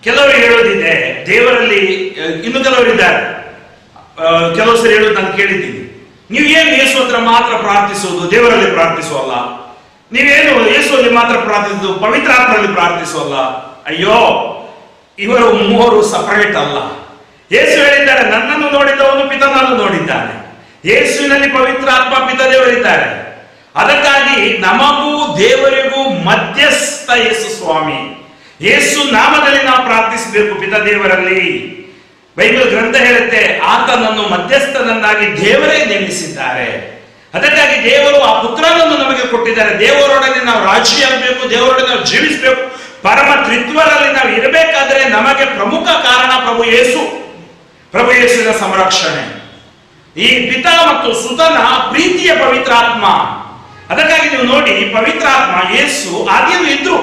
ಕೆಲವರು ಹೇಳೋದಿದೆ ದೇವರಲ್ಲಿ, ಇನ್ನು ಕೆಲವರಿದ್ದಾರೆ, ಕೆಲವು ಸರಿ ಹೇಳೋದು ನಾನು ಕೇಳಿದ್ದೀನಿ, ನೀವೇನು ಯೇಸು ಹತ್ರ ಮಾತ್ರ ಪ್ರಾರ್ಥಿಸುವುದು, ದೇವರಲ್ಲಿ ಪ್ರಾರ್ಥಿಸುವಲ್ಲ, ನೀವೇನು ಯೇಸುವಲ್ಲಿ ಮಾತ್ರ ಪ್ರಾರ್ಥಿಸುವುದು, ಪವಿತ್ರಾತ್ಮರಲ್ಲಿ ಪ್ರಾರ್ಥಿಸುವಲ್ಲ. ಅಯ್ಯೋ, ಇವರು ಮೂವರು ಸಪರೇಟ್ ಅಲ್ಲ. ಯೇಸು ಹೇಳಿದ್ದಾರೆ, ನನ್ನನ್ನು ನೋಡಿದವನು ಪಿತನನ್ನು ನೋಡಿದ್ದಾನೆ. ಯೇಸುವಿನಲ್ಲಿ ಪವಿತ್ರಾತ್ಮ ಪಿತ ದೇವರಿದ್ದಾರೆ. ಅದಕ್ಕಾಗಿ ನಮಗೂ ದೇವರಿಗೂ ಮಧ್ಯಸ್ಥ ಯೇಸು ಸ್ವಾಮಿ. ಯೇಸು ನಾಮದಲ್ಲಿ ನಾವು ಪ್ರಾರ್ಥಿಸಬೇಕು ಪಿತ ದೇವರಲ್ಲಿ. ಬೈಬಲ್ ಗ್ರಂಥ ಹೇಳುತ್ತೆ, ಆತನನ್ನು ಮಧ್ಯಸ್ಥನನ್ನಾಗಿ ದೇವರೇ ನೇಮಿಸಿದ್ದಾರೆ. ಅದಕ್ಕಾಗಿ ದೇವರು ಆ ಪುತ್ರನನ್ನು ನಮಗೆ ಕೊಟ್ಟಿದ್ದಾರೆ. ದೇವರೊಡನೆ ನಾವು ರಾಜಿಯಾಗಬೇಕು, ದೇವರೊಡನೆ ನಾವು ಜೀವಿಸಬೇಕು. ಪರಮ ತ್ರಿತ್ವರಲ್ಲಿ ನಾವು ಇರಬೇಕಾದ್ರೆ ನಮಗೆ ಪ್ರಮುಖ ಕಾರಣ ಪ್ರಭು ಯೇಸುವಿನ ಸಂರಕ್ಷಣೆ. ಈ ಪಿತಾ ಮತ್ತು ಸುತನ ಪ್ರೀತಿಯ ಪವಿತ್ರಾತ್ಮ. ಅದಕ್ಕಾಗಿ ನೀವು ನೋಡಿ, ಪವಿತ್ರಾತ್ಮ ಯೇಸು ಆದಿಯಲ್ಲೂ ಇದ್ರು.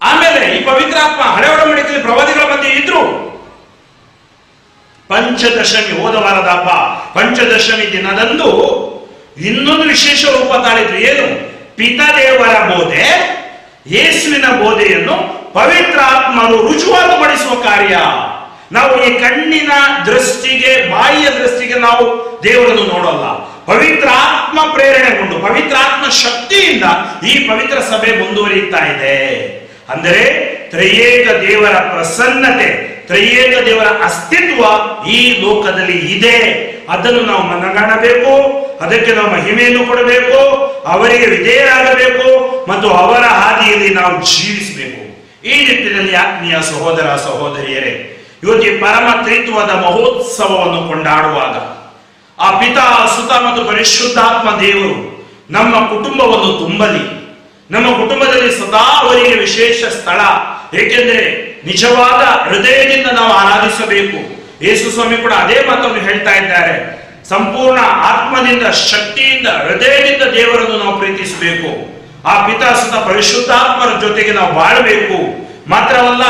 ಆಮೇಲೆ ಈ ಪವಿತ್ರಾತ್ಮ ಹಳೆ ಒಡಂಬಡಿಕೆಯಲ್ಲಿ ಪ್ರವಾದಿಗಳ ಮಧ್ಯೆ ಇದ್ರು. ಪಂಚದಶಮಿ, ಹೋದ ವಾರದ ಹಬ್ಬ ಪಂಚದಶಮಿ ದಿನದಂದು ಇನ್ನೊಂದು ವಿಶೇಷ ರೂಪ ತಾಳಿದ್ರು. ಏನು? ಪಿತದೇವರ ಬೋಧೆ, ಯೇಸುವಿನ ಬೋಧೆಯನ್ನು ಪವಿತ್ರಾತ್ಮರು ರುಜುವಾತುಪಡಿಸುವ ಕಾರ್ಯ. ನಾವು ಈ ಕಣ್ಣಿನ ದೃಷ್ಟಿಗೆ, ಬಾಯಿಯ ದೃಷ್ಟಿಗೆ ನಾವು ದೇವರನ್ನು ನೋಡಲ್ಲ. ಪವಿತ್ರಾತ್ಮ ಪ್ರೇರಣೆಗೊಂಡು ಪವಿತ್ರಾತ್ಮ ಶಕ್ತಿಯಿಂದ ಈ ಪವಿತ್ರ ಸಭೆ ಮುಂದುವರಿಯುತ್ತಾ ಇದೆ. ಅಂದರೆ ತ್ರಯೇಕ ದೇವರ ಪ್ರಸನ್ನತೆ, ತ್ರಯೇಕ ದೇವರ ಅಸ್ತಿತ್ವ ಈ ಲೋಕದಲ್ಲಿ ಇದೆ. ಅದನ್ನು ನಾವು ಮನಗಾಣಬೇಕು, ಅದಕ್ಕೆ ನಾವು ಮಹಿಮೆಯನ್ನು ಕೊಡಬೇಕು, ಅವರಿಗೆ ವಿಧೇಯರಾಗಬೇಕು ಮತ್ತು ಅವರ ಹಾದಿಯಲ್ಲಿ ನಾವು ಜೀವಿಸಬೇಕು. ಈ ನಿಟ್ಟಿನಲ್ಲಿ ಆತ್ಮೀಯ ಸಹೋದರ ಸಹೋದರಿಯರೇ, ಇವತ್ತು ಈ ಪರಮ ತ್ರಿತ್ವದ ಮಹೋತ್ಸವವನ್ನು ಕೊಂಡಾಡುವಾಗ ಆ ಪಿತಾ, ಸುತ ಮತ್ತು ಪರಿಶುದ್ಧಾತ್ಮ ದೇವರು ನಮ್ಮ ಕುಟುಂಬವನ್ನು ತುಂಬಲಿ. ನಮ್ಮ ಕುಟುಂಬದಲ್ಲಿ ಸದಾ ಅವರಿಗೆ ವಿಶೇಷ ಸ್ಥಳ. ಏಕೆಂದರೆ ನಿಜವಾದ ಹೃದಯದಿಂದ ನಾವು ಆರಾಧಿಸಬೇಕು. ಯೇಸು ಸ್ವಾಮಿ ಕೂಡ ಅದೇ ಮಾತನ್ನು ಹೇಳ್ತಾ ಇದ್ದಾರೆ. ಸಂಪೂರ್ಣ ಆತ್ಮದಿಂದ, ಶಕ್ತಿಯಿಂದ, ಹೃದಯದಿಂದ ದೇವರನ್ನು ನಾವು ಪ್ರೀತಿಸಬೇಕು. ಆ ಪಿತಾ, ಸುತ, ಪರಿಶುದ್ಧಾತ್ಮರ ಜೊತೆಗೆ ನಾವು ಬಾಳಬೇಕು. ಮಾತ್ರವಲ್ಲ,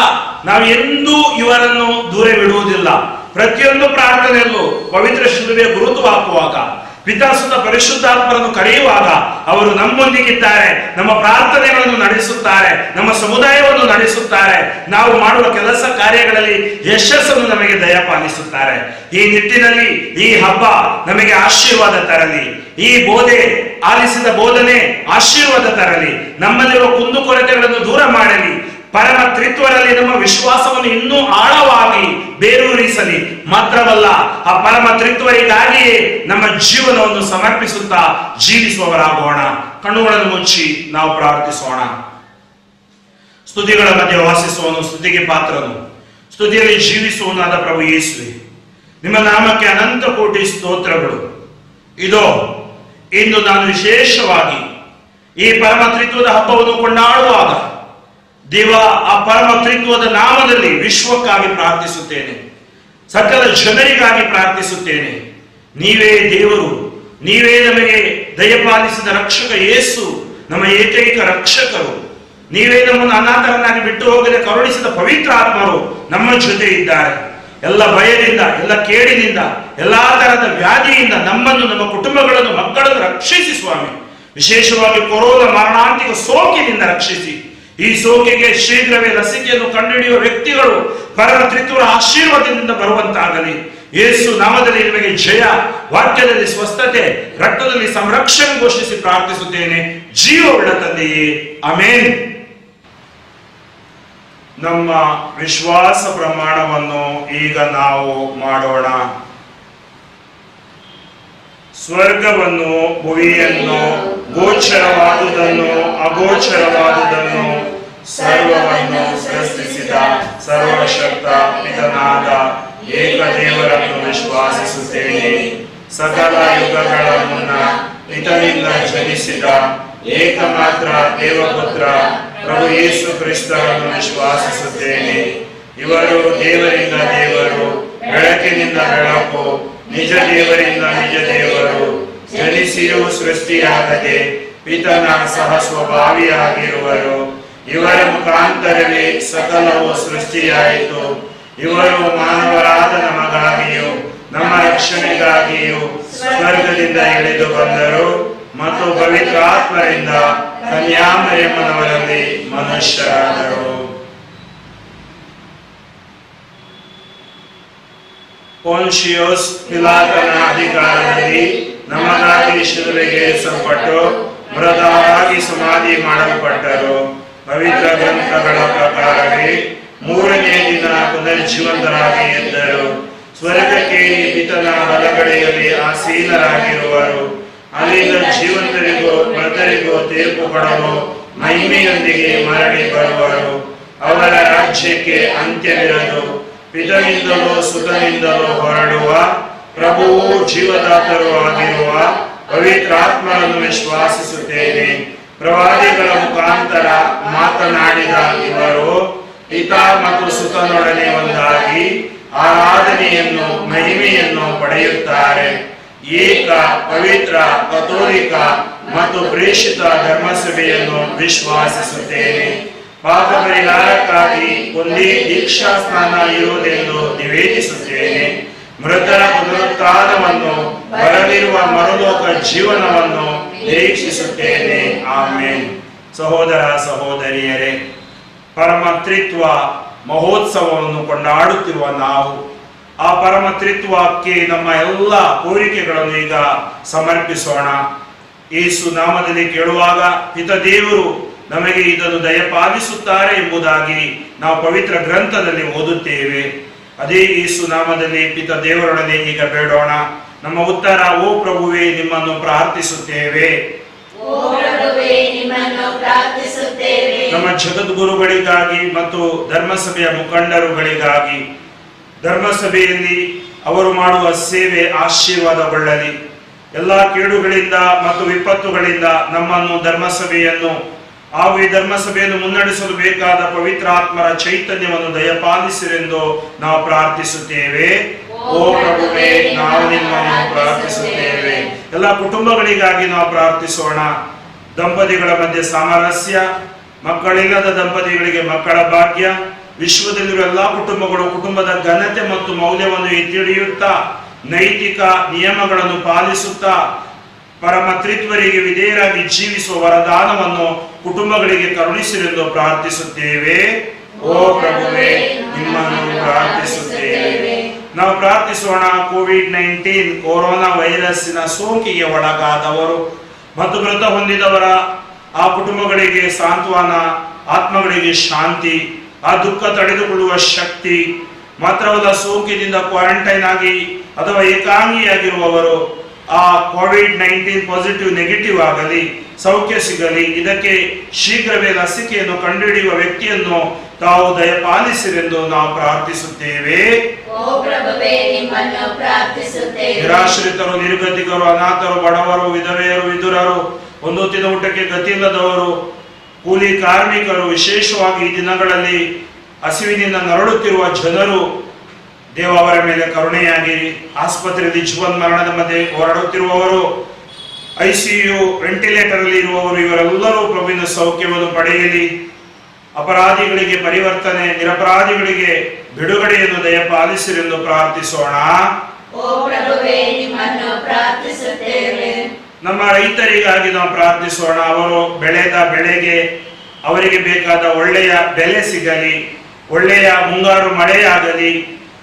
ನಾವು ಎಂದೂ ಇವರನ್ನು ದೂರವಿಡುವುದಿಲ್ಲ. ಪ್ರತಿಯೊಂದು ಪ್ರಾರ್ಥನೆಯಲ್ಲೂ ಪವಿತ್ರ ಶಿಲುಬೆ ಗುರುತು ಹಾಕುವಾಗ, ಪಿತಾಸುತ ಪರಿಶುದ್ಧಾತ್ಮರನ್ನು ಕರೆಯುವಾಗ ಅವರು ನಮ್ಮೊಂದಿಗಿದ್ದಾರೆ, ನಮ್ಮ ಪ್ರಾರ್ಥನೆಗಳನ್ನು ನಡೆಸುತ್ತಾರೆ, ನಮ್ಮ ಸಮುದಾಯವನ್ನು ನಡೆಸುತ್ತಾರೆ, ನಾವು ಮಾಡುವ ಕೆಲಸ ಕಾರ್ಯಗಳಲ್ಲಿ ಯಶಸ್ಸನ್ನು ನಮಗೆ ದಯಪಾಲಿಸುತ್ತಾರೆ. ಈ ನಿಟ್ಟಿನಲ್ಲಿ ಈ ಹಬ್ಬ ನಮಗೆ ಆಶೀರ್ವಾದ ತರಲಿ. ಈ ಬೋಧೆ, ಆಲಿಸಿದ ಬೋಧನೆ ಆಶೀರ್ವಾದ ತರಲಿ. ನಮ್ಮಲ್ಲಿರುವ ಕುಂದುಕೊರತೆಗಳನ್ನು ದೂರ ಮಾಡಲಿ. ಪರಮ ತ್ರಿತ್ವರಲ್ಲಿ ನಮ್ಮ ವಿಶ್ವಾಸವನ್ನು ಇನ್ನೂ ಆಳವಾಗಿ ಬೇರೂರಿಸಲಿ. ಮಾತ್ರವಲ್ಲ, ಆ ಪರಮ ತ್ರಿತ್ವರಿಗಾಗಿಯೇ ನಮ್ಮ ಜೀವನವನ್ನು ಸಮರ್ಪಿಸುತ್ತಾ ಜೀವಿಸುವವರಾಗೋಣ. ಕಣ್ಣುಗಳನ್ನು ಮುಚ್ಚಿ ನಾವು ಪ್ರಾರ್ಥಿಸೋಣ. ಸ್ತುತಿಗಳ ಮಧ್ಯೆ ವಾಸಿಸುವನು, ಸ್ತುತಿಗೆ ಪಾತ್ರನು, ಸ್ತುತಿಯಲ್ಲಿ ಜೀವಿಸುವನಾದ ಪ್ರಭು ಯೇಸುವೆ, ನಿಮ್ಮ ನಾಮಕ್ಕೆ ಅನಂತ ಕೋಟಿ ಸ್ತೋತ್ರಗಳು. ಇದೋ ಇಂದು ನಾನು ವಿಶೇಷವಾಗಿ ಈ ಪರಮ ತ್ರಿತ್ವದ ಹಬ್ಬವನ್ನು ಕೊಂಡಾಡುವಾಗ ದೇವ, ಆ ಪರಮ ತ್ರಿತ್ವದ ನಾಮದಲ್ಲಿ ವಿಶ್ವಕ್ಕಾಗಿ ಪ್ರಾರ್ಥಿಸುತ್ತೇನೆ, ಸಕಲ ಜನರಿಗಾಗಿ ಪ್ರಾರ್ಥಿಸುತ್ತೇನೆ. ನೀವೇ ದೇವರು, ನೀವೇ ನಮಗೆ ದಯಪಾಲಿಸಿದ ರಕ್ಷಕ ಯೇಸು, ನಮ್ಮ ಏಕೈಕ ರಕ್ಷಕರು. ನೀವೇ ನಮ್ಮನ್ನು ಅನಾಥರನ್ನಾಗಿ ಬಿಟ್ಟು ಹೋಗದೆ ಕರುಣಿಸಿದ ಪವಿತ್ರ ಆತ್ಮರು ನಮ್ಮ ಜೊತೆ ಇದ್ದಾರೆ. ಎಲ್ಲ ಭಯದಿಂದ, ಎಲ್ಲ ಕೇಡಿನಿಂದ, ಎಲ್ಲಾ ತರಹದ ವ್ಯಾಧಿಯಿಂದ ನಮ್ಮನ್ನು, ನಮ್ಮ ಕುಟುಂಬಗಳನ್ನು, ಮಕ್ಕಳನ್ನು ರಕ್ಷಿಸಿ ಸ್ವಾಮಿ. ವಿಶೇಷವಾಗಿ ಕೊರೋನಾ ಮರಣಾಂತಿಕ ಸೋಂಕಿನಿಂದ ರಕ್ಷಿಸಿ. ಈ ಸೋಂಕಿಗೆ ಶೀಘ್ರವೇ ಲಸಿಕೆಯನ್ನು ಕಂಡುಹಿಡಿಯುವ ವ್ಯಕ್ತಿಗಳು ಪರಮ ತ್ರಿತ್ವರ ಆಶೀರ್ವಾದದಿಂದ ಬರುವಂತಾಗಲಿ. ಯೇಸು ನಾಮದಲ್ಲಿ ನಿಮಗೆ ಜಯ, ವಾಕ್ಯದಲ್ಲಿ ಸ್ವಸ್ಥತೆ, ರಕ್ತದಲ್ಲಿ ಸಂರಕ್ಷಣೆ ಘೋಷಿಸಿ ಪ್ರಾರ್ಥಿಸುತ್ತೇನೆ, ಜೀವವುಳ್ಳ ತಂದೆಯೇ, ಆಮೆನ್. ನಮ್ಮ ವಿಶ್ವಾಸ ಪ್ರಮಾಣವನ್ನು ಈಗ ನಾವು ಮಾಡೋಣ. ಸ್ವರ್ಗವನ್ನು, ಭುವಿಯನ್ನು, ಗೋಚರವಾದುದನ್ನು, ಅಗೋಚರವಾದುದನ್ನು, ಸರ್ವವನ್ನು ಸೃಷ್ಟಿಸಿದ ಸರ್ವಶಕ್ತ ಪಿತನಾದ ಏಕದೇವರನ್ನು ವಿಶ್ವಾಸಿಸುತ್ತೇನೆ. ಸಕಲ ಯುಗಗಳ ಮುನ್ನ ಪಿತನಿಂದ ಜನಿಸಿದ ಏಕಮಾತ್ರ ದೇವಪುತ್ರ ಪ್ರಭು ಯೇಸು ಕ್ರಿಸ್ತರನ್ನು ವಿಶ್ವಾಸಿಸುತ್ತೇನೆ. ಇವರು ದೇವರಿಂದ ದೇವರು, ಬೆಳಕಿನಿಂದ ಬೆಳಕು, ನಿಜ ದೇವರಿಂದ ನಿಜ ದೇವರು, ಜನಿಸಿಯೂ ಸೃಷ್ಟಿಯಾಗದೆ ಪಿತನ ಸಹ ಸ್ವಭಾವಿಯಾಗಿರುವರು. ಇವರ ಮುಖಾಂತರವೇ ಸಕಲವು ಸೃಷ್ಟಿಯಾಯಿತು. ಇವರು ಮಾನವರಾದ ನಮಗಾಗಿಯೂ ನಮ್ಮ ರಕ್ಷಣೆಗಾಗಿಯೂ ಸ್ವರ್ಗದಿಂದ ಇಳಿದು ಬಂದರು ಮತ್ತು ಪವಿತ್ರಾತ್ಮರಿಂದ ಕನ್ಯಾಮರಿಯಮ್ಮನವರಲ್ಲಿ ಮನುಷ್ಯರಾದರು. ಪೊನ್ಷಿಯೋಸ್ ಪಿಲಾತನ ಅಧಿಕಾರದಲ್ಲಿ ನಮಗಾಗಿ ಶಿಲುಬೆಗೆ ಏರಿಸಲ್ಪಟ್ಟು ಮೃತರಾಗಿ ಸಮಾಧಿ ಮಾಡಲ್ಪಟ್ಟರು. ಪವಿತ್ರ ಗ್ರಂಥಗಳ ಪ್ರಕಾರವೇ ಮೂರನೇ ದಿನ ಪುನರ್ಜೀವಂತರಾಗಿ ಎದ್ದರು. ಸ್ವರ್ಗಕ್ಕೆ ಪಿತನ ಬಲಗಡೆಯಲ್ಲಿ ಆಸೀನರಾಗಿರುವರು. ಅಲ್ಲಿಂದ ಜೀವಂತರಿಗೂ ಮೃತರಿಗೂ ತೀರ್ಪು ಕೊಡಲು ಮಹಿಮೆಯೊಂದಿಗೆ ಮರಳಿ ಬರುವರು. ಅವರ ರಾಜ್ಯಕ್ಕೆ ಅಂತ್ಯವಿರದು. ಪಿತನಿಂದಲೂ ಸುತನಿಂದಲೂ ಹೊರಡುವ ಪ್ರಭುವು ಜೀವದಾತರೂ ಆಗಿರುವ ಪವಿತ್ರಾತ್ಮರನ್ನು ವಿಶ್ವಾಸಿಸುತ್ತೇನೆ. ಪ್ರವಾದಿಗಳ ಮುಖಾಂತರ ಮಾತನಾಡಿದ ಇವರು ಪಿತಾ ಮತ್ತು ಸುತನೊಡನೆ ಒಂದಾಗಿ ಆರಾಧನೆಯನ್ನು ಮಹಿಮೆಯನ್ನು ಪಡೆಯುತ್ತಾರೆ. ಏಕ ಪವಿತ್ರ ಕಥೋಲಿಕ ಮತ್ತು ಪ್ರೇಷಿತ ಧರ್ಮಸಭೆಯನ್ನು ವಿಶ್ವಾಸಿಸುತ್ತೇನೆ. ಪಾಪ ಪರಿಹಾರಕ್ಕಾಗಿ ಒಂದೇ ದೀಕ್ಷಾ ಸ್ನಾನ ಇರುವುದೆಂದು ನಿವೇದಿಸುತ್ತೇನೆ. ಮೃತರ ಪುನರುತ್ಥಾನವನ್ನು ಬರಲಿರುವ ಮರುಲೋಕ ಜೀವನವನ್ನು ನಿರೀಕ್ಷಿಸುತ್ತೇನೆ. ಆಮೇನ್. ಸಹೋದರ ಸಹೋದರಿಯರೇ, ಪರಮತ್ರಿತ್ವ ಮಹೋತ್ಸವವನ್ನು ಕೊಂಡಾಡುತ್ತಿರುವ ನಾವು ಆ ಪರಮತ್ರಿತ್ವಕ್ಕೆ ನಮ್ಮ ಎಲ್ಲ ಕೋರಿಕೆಗಳನ್ನು ಈಗ ಸಮರ್ಪಿಸೋಣ. ಯೇಸು ನಾಮದಲ್ಲಿ ಕೇಳುವಾಗ ಪಿತ ದೇವರು ನಮಗೆ ಇದನ್ನು ದಯಪಾಲಿಸುತ್ತಾರೆ ಎಂಬುದಾಗಿ ನಾವು ಪವಿತ್ರ ಗ್ರಂಥದಲ್ಲಿ ಓದುತ್ತೇವೆ. ಅದೇ ಯೇಸು ನಾಮದಲ್ಲಿ ಪಿತ ದೇವರೊಡನೆ ಈಗ ಬೇಡೋಣ. ನಮ್ಮ ಉತ್ತರ: ಓ ಪ್ರಭುವೇ, ನಿಮ್ಮನ್ನು ಪ್ರಾರ್ಥಿಸುತ್ತೇವೆ. ನಮ್ಮ ಜಗದ್ಗುರುಗಳಿಗಾಗಿ ಮತ್ತು ಧರ್ಮಸಭೆಯ ಮುಖಂಡರುಗಳಿಗಾಗಿ, ಧರ್ಮಸಭೆಯಲ್ಲಿ ಅವರು ಮಾಡುವ ಸೇವೆ ಆಶೀರ್ವಾದಗೊಳ್ಳಲಿ. ಎಲ್ಲ ಕೇಡುಗಳಿಂದ ಮತ್ತು ವಿಪತ್ತುಗಳಿಂದ ನಮ್ಮನ್ನು ಧರ್ಮಸಭೆಯನ್ನು ಹಾಗೂ ಈ ಧರ್ಮಸಭೆಯನ್ನು ಮುನ್ನಡೆಸಲು ಬೇಕಾದ ಪವಿತ್ರಾತ್ಮರ ಚೈತನ್ಯವನ್ನು ದಯಪಾಲಿಸಿರೆಂದು ನಾವು ಪ್ರಾರ್ಥಿಸುತ್ತೇವೆ. ಓ ಪ್ರಭುವೇ, ನಾವು ನಿಮ್ಮನ್ನು ಪ್ರಾರ್ಥಿಸುತ್ತೇವೆ. ಎಲ್ಲ ಕುಟುಂಬಗಳಿಗಾಗಿ ನಾವು ಪ್ರಾರ್ಥಿಸೋಣ. ದಂಪತಿಗಳ ಮಧ್ಯೆ ಸಾಮರಸ್ಯ, ಮಕ್ಕಳಿಲ್ಲದ ದಂಪತಿಗಳಿಗೆ ಮಕ್ಕಳ ಭಾಗ್ಯ, ವಿಶ್ವದಲ್ಲಿರುವ ಎಲ್ಲಾ ಕುಟುಂಬಗಳು ಕುಟುಂಬದ ಘನತೆ ಮತ್ತು ಮೌಲ್ಯವನ್ನು ಎತ್ತಿ ಹಿಡಿಯುತ್ತಾ ನೈತಿಕ ನಿಯಮಗಳನ್ನು ಪಾಲಿಸುತ್ತಾ ಪರಮತ್ರಿತ್ವರಿಗೆ ವಿಧೇಯರಾಗಿ ಜೀವಿಸುವ ವರದಾನವನ್ನು ಕುಟುಂಬಗಳಿಗೆ ಕರುಣಿಸಿರೆಂದು ಪ್ರಾರ್ಥಿಸುತ್ತೇವೆ. ಓ ಪ್ರಭುವೇ, ನಿಮ್ಮನ್ನು ಪ್ರಾರ್ಥಿಸುತ್ತೇವೆ. ನಾವು ಪ್ರಾರ್ಥಿಸೋಣ. ಕೋವಿಡ್-19 ಕೊರೋನಾ ವೈರಸ್ಸಿನ ಸೋಂಕಿಗೆ ಒಳಗಾದವರು ಮತ್ತು ಮೃತ ಹೊಂದಿದವರ ಆ ಕುಟುಂಬಗಳಿಗೆ ಸಾಂತ್ವನ, ಆತ್ಮಗಳಿಗೆ ಶಾಂತಿ, ಆ ದುಃಖ ತಡೆದುಕೊಳ್ಳುವ ಶಕ್ತಿ. ಮಾತ್ರವಲ್ಲ, ಸೋಂಕಿನಿಂದ ಕ್ವಾರಂಟೈನ್ ಆಗಿ ಅಥವಾ ಏಕಾಂಗಿಯಾಗಿರುವವರು ಆ ಕೋವಿಡ್-19 ಪಾಸಿಟಿವ್ ನೆಗೆಟಿವ್ ಆಗಲಿ, ಸೌಖ್ಯ ಸಿಗಲಿ. ಇದಕ್ಕೆ ಶೀಘ್ರವೇ ಲಸಿಕೆಯನ್ನು ಕಂಡುಹಿಡಿಯುವ ವ್ಯಕ್ತಿಯನ್ನು ತಾವು ದಯಪಾಲಿಸಿರೆಂದು ನಾವು ಪ್ರಾರ್ಥಿಸುತ್ತೇವೆ. ನಿರಾಶ್ರಿತರು, ನಿರ್ಗತಿಕರು, ಅನಾಥರು, ಬಡವರು, ವಿಧವೆಯರು, ವಿದುರರು, ಒಂದು ಹೊತ್ತಿನ ಊಟಕ್ಕೆ ಗತಿಯಿಲ್ಲದವರು, ಕೂಲಿ ಕಾರ್ಮಿಕರು, ವಿಶೇಷವಾಗಿ ಈ ದಿನಗಳಲ್ಲಿ ಹಸಿವಿನಿಂದ ನರಳುತ್ತಿರುವ ಜನರು, ದೇವ ಅವರ ಮೇಲೆ ಕರುಣೆಯಾಗಿರಿ. ಆಸ್ಪತ್ರೆಯಲ್ಲಿ ಜೀವನ್ ಮರಣದ ಮಧ್ಯೆ ಹೋರಾಡುತ್ತಿರುವವರು, ICU ವೆಂಟಿಲೇಟರ್ ಅಲ್ಲಿ ಇರುವವರು, ಇವರೆಲ್ಲರೂ ಪ್ರಭುವಿನ ಸೌಖ್ಯವನ್ನು ಪಡೆಯಲಿ. ಅಪರಾಧಿಗಳಿಗೆ ಪರಿವರ್ತನೆ, ನಿರಪರಾಧಿಗಳಿಗೆ ಬಿಡುಗಡೆಯನ್ನು ದಯಪಾಲಿಸಿರೆಂದು ಪ್ರಾರ್ಥಿಸೋಣ. ನಮ್ಮ ರೈತರಿಗಾಗಿ ನಾವು ಪ್ರಾರ್ಥಿಸೋಣ. ಅವರು ಬೆಳೆದ ಬೆಳೆಗೆ ಅವರಿಗೆ ಬೇಕಾದ ಒಳ್ಳೆಯ ಬೆಲೆ ಸಿಗಲಿ, ಒಳ್ಳೆಯ ಮುಂಗಾರು ಮಳೆಯಾಗಲಿ.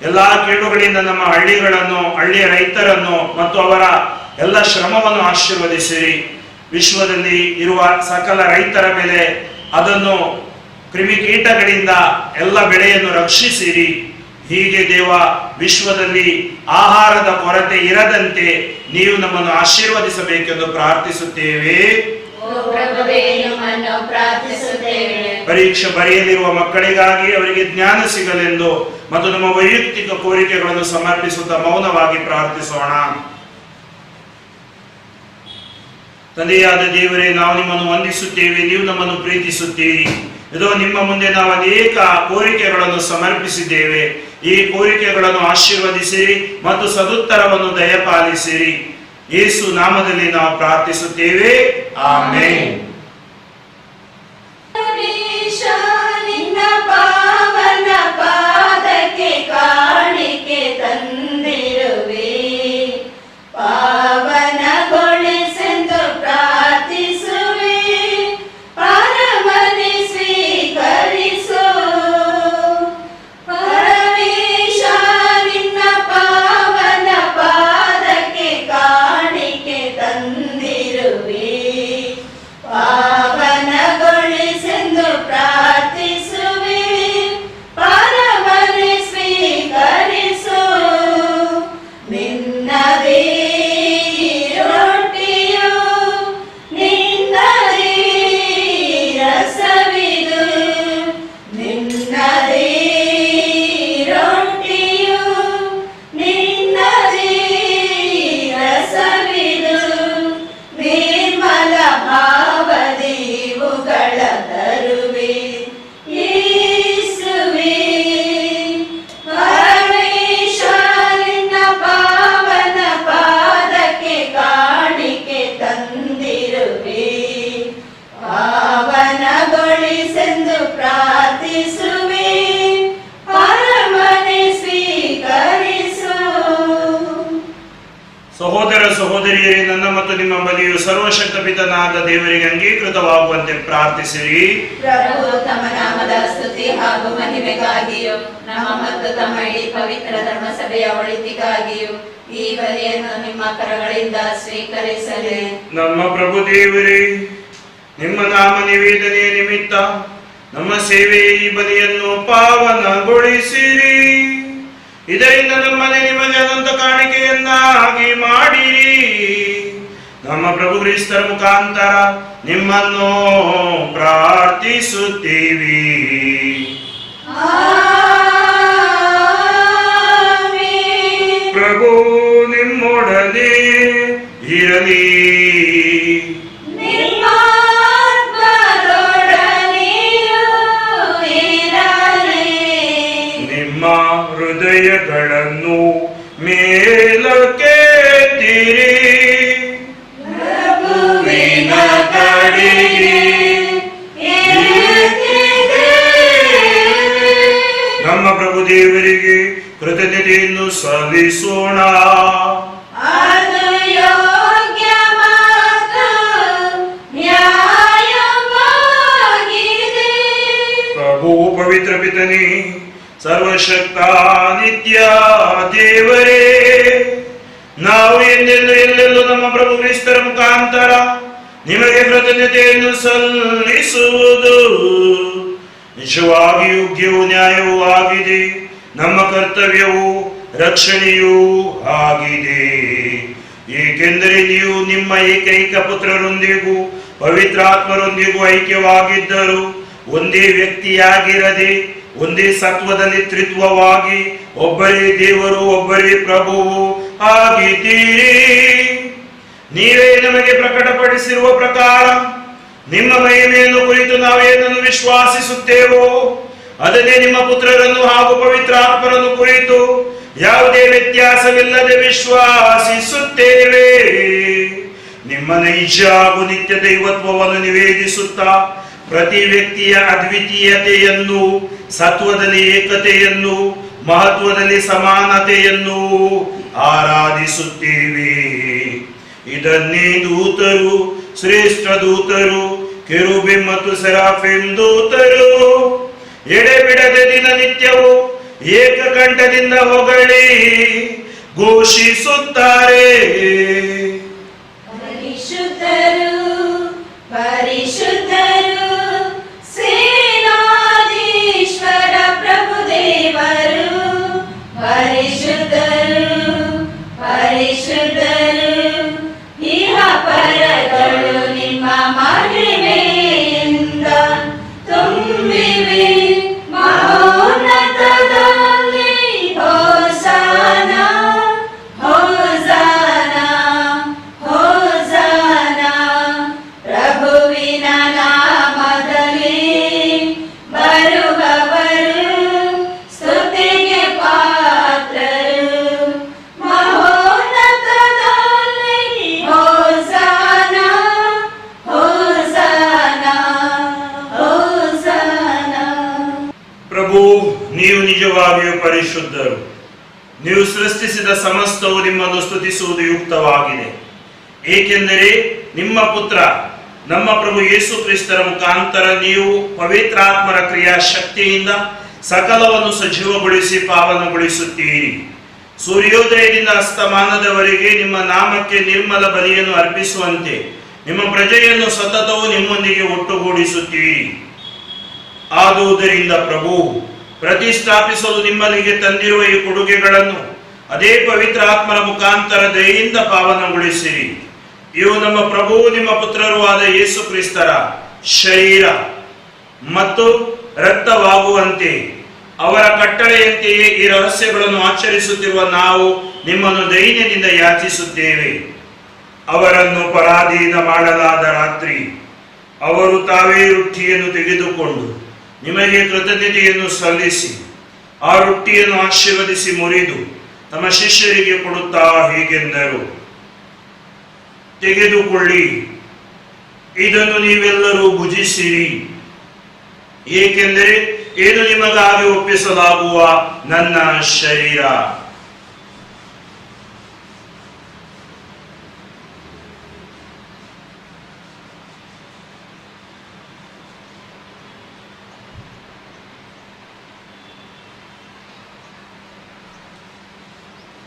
ಎಲ್ಲಾ ಕೇಡುಗಳಿಂದ ನಮ್ಮ ಹಳ್ಳಿಗಳನ್ನು, ಹಳ್ಳಿಯ ರೈತರನ್ನು ಮತ್ತು ಅವರ ಎಲ್ಲ ಶ್ರಮವನ್ನು ಆಶೀರ್ವದಿಸಿರಿ. ವಿಶ್ವದಲ್ಲಿ ಇರುವ ಸಕಲ ರೈತರ ಮೇಲೆ ಅದನ್ನು ಕ್ರಿಮಿಕೀಟಗಳಿಂದ ಎಲ್ಲ ಬೆಳೆಯನ್ನು ರಕ್ಷಿಸಿರಿ. ಹೀಗೆ ದೇವ, ವಿಶ್ವದಲ್ಲಿ ಆಹಾರದ ಕೊರತೆ ಇರದಂತೆ ನೀವು ನಮ್ಮನ್ನು ಆಶೀರ್ವದಿಸಬೇಕೆಂದು ಪ್ರಾರ್ಥಿಸುತ್ತೇವೆ. ಪರೀಕ್ಷೆ ಬರೆಯಲಿರುವ ಮಕ್ಕಳಿಗಾಗಿ ಅವರಿಗೆ ಜ್ಞಾನ ಸಿಗಲೆಂದು ಮತ್ತು ನಮ್ಮ ವೈಯಕ್ತಿಕ ಕೋರಿಕೆಗಳನ್ನು ಸಮರ್ಪಿಸುತ್ತಾ ಮೌನವಾಗಿ ಪ್ರಾರ್ಥಿಸೋಣ. ತಂದೆಯಾದ ದೇವರೇ, ನಾವು ನಿಮ್ಮನ್ನು ವಂದಿಸುತ್ತೇವೆ, ನೀವು ನಮ್ಮನ್ನು ಪ್ರೀತಿಸುತ್ತೀರಿ. ಇದೋ ನಿಮ್ಮ ಮುಂದೆ ನಾವು ಅನೇಕ ಕೋರಿಕೆಗಳನ್ನು ಸಮರ್ಪಿಸಿದ್ದೇವೆ. ಈ ಕೋರಿಕೆಗಳನ್ನು ಆಶೀರ್ವದಿಸಿರಿ ಮತ್ತು ಸದುತ್ತರವನ್ನು ದಯಪಾಲಿಸಿರಿ. ಯೇಸು ನಾಮದಲ್ಲಿ ನಾವು ಪ್ರಾರ್ಥಿಸುತ್ತೇವೆ. ಆಮೆನ್. ಪಾವನ ಪಾದಕ್ಕೆ ಕಾಣಿಕೆ ತಂದಿರುವೆ, ಪಾವನಗೊಳಿಸೆಂದು ಪ್ರಾರ್ಥಿಸುವೆ. ನಿಮ್ಮ ಬಲಿಯು ಸರ್ವಶಕ್ತ ಪಿತನಾದ ದೇವರಿಗೆ ಅಂಗೀಕೃತವಾಗುವಂತೆ ಪ್ರಾರ್ಥಿಸಿರಿ. ಪ್ರಭು ತಮ್ಮ ನಾಮದ ಸ್ತುತಿ ಹಾಗೂ ಮಹಿಮೆಗಾಗಿಯೂ ನಮ್ಮ ಮತ್ತು ತಮ್ಮ ಇಡೀ ಪವಿತ್ರ ಧರ್ಮಸಭೆಯ ಒಳಿತಿಗಾಗಿಯೂ ಈ ಬಲಿಯನ್ನು ನಿಮ್ಮ ಕರಗಳಿಂದ ಸ್ವೀಕರಿಸಲಿ. ನಮ್ಮ ಪ್ರಭು ದೇವರೇ, ನಿಮ್ಮ ನಾಮ ನಿವೇದನೆಯ ನಿಮಿತ್ತ ನಮ್ಮ ಸೇವೆಯ ಈ ಬಲಿಯನ್ನು ಪಾವನಗೊಳಿಸಿರಿ. ಇದರಿಂದ ನಮ್ಮನೆ ನಿಮಗೆ ಅನಂತ ಕಾಣಿಕೆಯನ್ನಾಗಿ ಮಾಡಿರಿ. ನಮ್ಮ ಪ್ರಭು ಕ್ರಿಸ್ತರ ಮುಖಾಂತರ ನಿಮ್ಮನ್ನು ಪ್ರಾರ್ಥಿಸುತ್ತೀವಿ. ಪ್ರಭು ನಿಮ್ಮೊಡನೆ ಇರಲಿ. ನಿಮ್ಮ ಹೃದಯಗಳನ್ನು ಮೇಲಕ್ಕೆತ್ತಿರಿ. ನಮ್ಮ ಪ್ರಭು ದೇವರಿಗೆ ಕೃತಜ್ಞತೆಯನ್ನು ಸಲ್ಲಿಸೋಣ. ಪ್ರಭು ಪವಿತ್ರ ಪಿತನೇ, ಸರ್ವಶಕ್ತ ನಿತ್ಯ ದೇವರೇ, ನಾವು ಎಲ್ಲೆಲ್ಲೂ ನಮ್ಮ ಪ್ರಭು ಕ್ರಿಸ್ತರ ಮುಖಾಂತರ ನಿಮಗೆ ಕೃತಜ್ಞತೆಯನ್ನು ಸಲ್ಲಿಸುವುದು ನಿಜವಾಗಿ ಯೋಗ್ಯವೂ ನ್ಯಾಯವೂ ಆಗಿದೆ. ನಮ್ಮ ಕರ್ತವ್ಯವೂ ರಕ್ಷಣೆಯೂ ಆಗಿದೆ. ಏಕೆಂದರೆ ನೀವು ನಿಮ್ಮ ಏಕೈಕ ಪುತ್ರರೊಂದಿಗೂ ಪವಿತ್ರಾತ್ಮರೊಂದಿಗೂ ಐಕ್ಯವಾಗಿದ್ದರು. ಒಂದೇ ವ್ಯಕ್ತಿಯಾಗಿರದೆ ಒಂದೇ ಸತ್ವದಲ್ಲಿ ತ್ರಿತ್ವವಾಗಿ ಒಬ್ಬರೇ ದೇವರು ಒಬ್ಬರೇ ಪ್ರಭುವು ಆಗಿದ್ದೀರಿ. ನೀವೇ ನಮಗೆ ಪ್ರಕಟಪಡಿಸಿರುವ ಪ್ರಕಾರ ನಿಮ್ಮ ಮಹಿಮೆಯನ್ನು ಕುರಿತು ನಾವೇನನ್ನು ವಿಶ್ವಾಸಿಸುತ್ತೇವೋ ಅದನ್ನೇ ನಿಮ್ಮ ಪುತ್ರರನ್ನು ಹಾಗೂ ಪವಿತ್ರಾತ್ಮರನ್ನು ಕುರಿತು ಯಾವುದೇ ವ್ಯತ್ಯಾಸವಿಲ್ಲದೆ ವಿಶ್ವಾಸಿಸುತ್ತೇವೆ. ನಿಮ್ಮ ನೈಜ ಹಾಗೂ ನಿತ್ಯ ದೈವತ್ವವನ್ನು ನಿವೇದಿಸುತ್ತಾ ಪ್ರತಿ ವ್ಯಕ್ತಿಯ ಅದ್ವಿತೀಯತೆಯನ್ನು, ಸತ್ವದಲ್ಲಿ ಏಕತೆಯನ್ನು, ಮಹತ್ವದಲ್ಲಿ ಸಮಾನತೆಯನ್ನು ಆರಾಧಿಸುತ್ತೇವೆ. ಇದನ್ನೇ ದೂತರು, ಶ್ರೇಷ್ಠ ದೂತರು, ಕೆರೂಬಿಂ ಮತ್ತು ಸೆರಾಫಿಮ್ ದೂತರು ಎಡೆಬಿಡದೆ ದಿನನಿತ್ಯವೂ ಏಕಕಂಠದಿಂದ ಹೊಗಳಿ ಘೋಷಿಸುತ್ತಾರೆ. ಪರಿಶುದ್ಧರು, ಪರಿಶುದ್ಧರು, ಸೇನಾಧೀಶ್ವರ ಪ್ರಭುದೇವರು, ಪರಿಶುದ್ಧರು, ಪರಿಶುದ್ಧರು, ಇಹ ಪರಗಳು ನಿಮ್ಮ ಮಹಿಮೆಯಿಂದ ತುಂಬಿವೆ. ಮಹೋನ್ನತದಲ್ಲಿ ಹೋಸನ, ಹೋಸನ, ಹೋಸನ. ಪ್ರಭುವಿನ ನಾಮದಲ್ಲಿ ಬರುವವರು ಸ್ತುತಿಗೆ ಪಾತ್ರರು. ಮಹೋನ್ನತದಲ್ಲಿ ಹೋಸನ, ಹೋಸನ, ಹೋಸನ. ಪ್ರಭು, ನೀವು ನಿಜವಾಗಿಯೂ ಪರಿಶುದ್ಧರು. ನೀವು ಸೃಷ್ಟಿಸಿದ ಸಮಸ್ತವು ನಿಮ್ಮನ್ನು ಸ್ತುತಿಸುವುದು ಯುಕ್ತವಾಗಿದೆ. ಏಕೆಂದರೆ ನಿಮ್ಮ ಪುತ್ರ ನಮ್ಮ ಪ್ರಭು ಯೇಸು ಕ್ರಿಸ್ತರ ಮುಖಾಂತರ ನೀವು ಪವಿತ್ರಾತ್ಮರ ಕ್ರಿಯಾಶಕ್ತಿಯಿಂದ ಸಕಲವನ್ನು ಸಜೀವಗೊಳಿಸಿ ಪಾವನಗೊಳಿಸುತ್ತೀರಿ. ಸೂರ್ಯೋದಯದಿಂದ ಅಸ್ತಮಾನದವರೆಗೆ ನಿಮ್ಮ ನಾಮಕ್ಕೆ ನಿರ್ಮಲ ಬಲಿಯನ್ನು ಅರ್ಪಿಸುವಂತೆ ನಿಮ್ಮ ಪ್ರಜೆಯನ್ನು ಸತತವೂ ನಿಮ್ಮೊಂದಿಗೆ ಒಟ್ಟುಗೂಡಿಸುತ್ತೀರಿ. ಆದುದರಿಂದ ಪ್ರಭು, ಪ್ರತಿಷ್ಠಾಪಿಸಲು ನಿಮ್ಮಲ್ಲಿಗೆ ತಂದಿರುವ ಈ ಕೊಡುಗೆಗಳನ್ನು ಅದೇ ಪವಿತ್ರ ಆತ್ಮರ ಮುಖಾಂತರ ದಯೆಯಿಂದ ಪಾವನಗೊಳಿಸಿರಿ. ಇವು ನಮ್ಮ ಪ್ರಭು ನಿಮ್ಮ ಪುತ್ರರೂ ಆದ ಯೇಸು ಕ್ರಿಸ್ತರ ಶರೀರ ಮತ್ತು ರಕ್ತವಾಗುವಂತೆ ಅವರ ಕಟ್ಟಳೆಯಂತೆಯೇ ಈ ರಹಸ್ಯಗಳನ್ನು ಆಚರಿಸುತ್ತಿರುವ ನಾವು ನಿಮ್ಮನ್ನು ದೈನ್ಯದಿಂದ ಯಾಚಿಸುತ್ತೇವೆ. ಅವರನ್ನು ಪರಾಧೀನ ಮಾಡಲಾದ ರಾತ್ರಿ ಅವರು ತಾವೇ ರೊಟ್ಟಿಯನ್ನು ತೆಗೆದುಕೊಂಡು ನಿಮಗೆ ಕೃತಜ್ಞತೆಯನ್ನು ಸಲ್ಲಿಸಿ ಆ ರೊಟ್ಟಿಯನ್ನು ಆಶೀರ್ವದಿಸಿ ಮುರಿದು ತಮ್ಮ ಶಿಷ್ಯರಿಗೆ ಕೊಡುತ್ತಾ ಹೀಗೆಂದರು, ತೆಗೆದುಕೊಳ್ಳಿ, ಇದನ್ನು ನೀವೆಲ್ಲರೂ ಭುಜಿಸಿರಿ. ಏಕೆಂದರೆ ಇದು ನಿಮಗಾಗಿ ಒಪ್ಪಿಸಲಾಗುವ ನನ್ನ ಶರೀರ.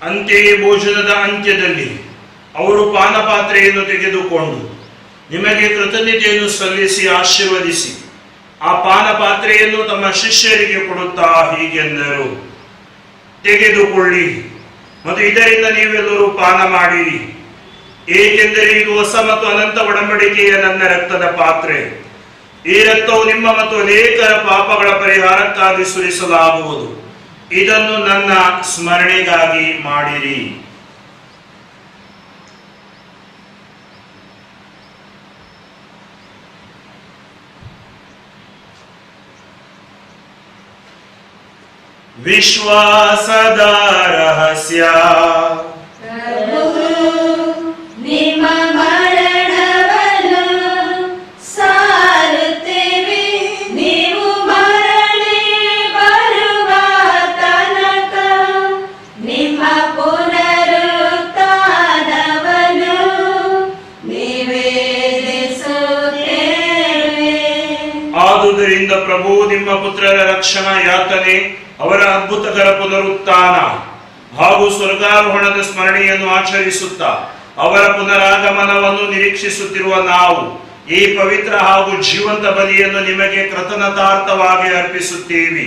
ಅಂತೆಯೇ ಭೋಜನದ ಅಂತ್ಯದಲ್ಲಿ ಅವರು ಪಾನಪಾತ್ರೆಯನ್ನು ತೆಗೆದುಕೊಂಡು ನಿಮಗೆ ಕೃತಜ್ಞತೆಯನ್ನು ಸಲ್ಲಿಸಿ ಆಶೀರ್ವದಿಸಿ ಆ ಪಾನಪಾತ್ರೆಯನ್ನು ತಮ್ಮ ಶಿಷ್ಯರಿಗೆ ಕೊಡುತ್ತಾ ಹೀಗೆಂದರು, ತೆಗೆದುಕೊಳ್ಳಿ ಮತ್ತು ಇದರಿಂದ ನೀವೆಲ್ಲರೂ ಪಾನ ಮಾಡಿರಿ, ಏಕೆಂದರೆ ಇದು ಹೊಸ ಮತ್ತು ಅನಂತ ಒಡಂಬಡಿಕೆಯ ನನ್ನ ರಕ್ತದ ಪಾತ್ರೆ. ಈ ರಕ್ತವು ನಿಮ್ಮ ಮತ್ತು ಅನೇಕರ ಪಾಪಗಳ ಪರಿಹಾರಕ್ಕಾಗಿ ಸುರಿಸಲಾಗುವುದು. ಇದನ್ನು ನನ್ನ ಸ್ಮರಣೆಗಾಗಿ ಮಾಡಿರಿ. ವಿಶ್ವಾಸದ ರಹಸ್ಯ. ನಿಮ್ಮ ಮರಣವನ್ನು ಸಾರುತ್ತೇವೆ, ನೀವು ಮರಳಿ ಬರುವ ತನಕ ನಿಮ್ಮ ಪುನರುತ್ಥಾನವನ್ನು ನಿವೇದಿಸುತ್ತೇವೆ. ಆದುದರಿಂದ ಪ್ರಭು ನಿಮ್ಮ ಪುತ್ರರ ರಕ್ಷಣಾ ಯಾತನೆ, ಅವರ ಅದ್ಭುತಕರ ಪುನರುತ್ಥಾನ ಹಾಗೂ ಸ್ವರ್ಗಾರೋಹಣದ ಸ್ಮರಣೆಯನ್ನು ಆಚರಿಸುತ್ತಾ ಅವರ ಪುನರಾಗಮನವನ್ನು ನಿರೀಕ್ಷಿಸುತ್ತಿರುವ ನಾವು ಈ ಪವಿತ್ರ ಹಾಗೂ ಜೀವಂತ ಬಲಿಯನ್ನು ನಿಮಗೆ ಕೃತಜ್ಞತಾರ್ಥವಾಗಿ ಅರ್ಪಿಸುತ್ತೇವೆ.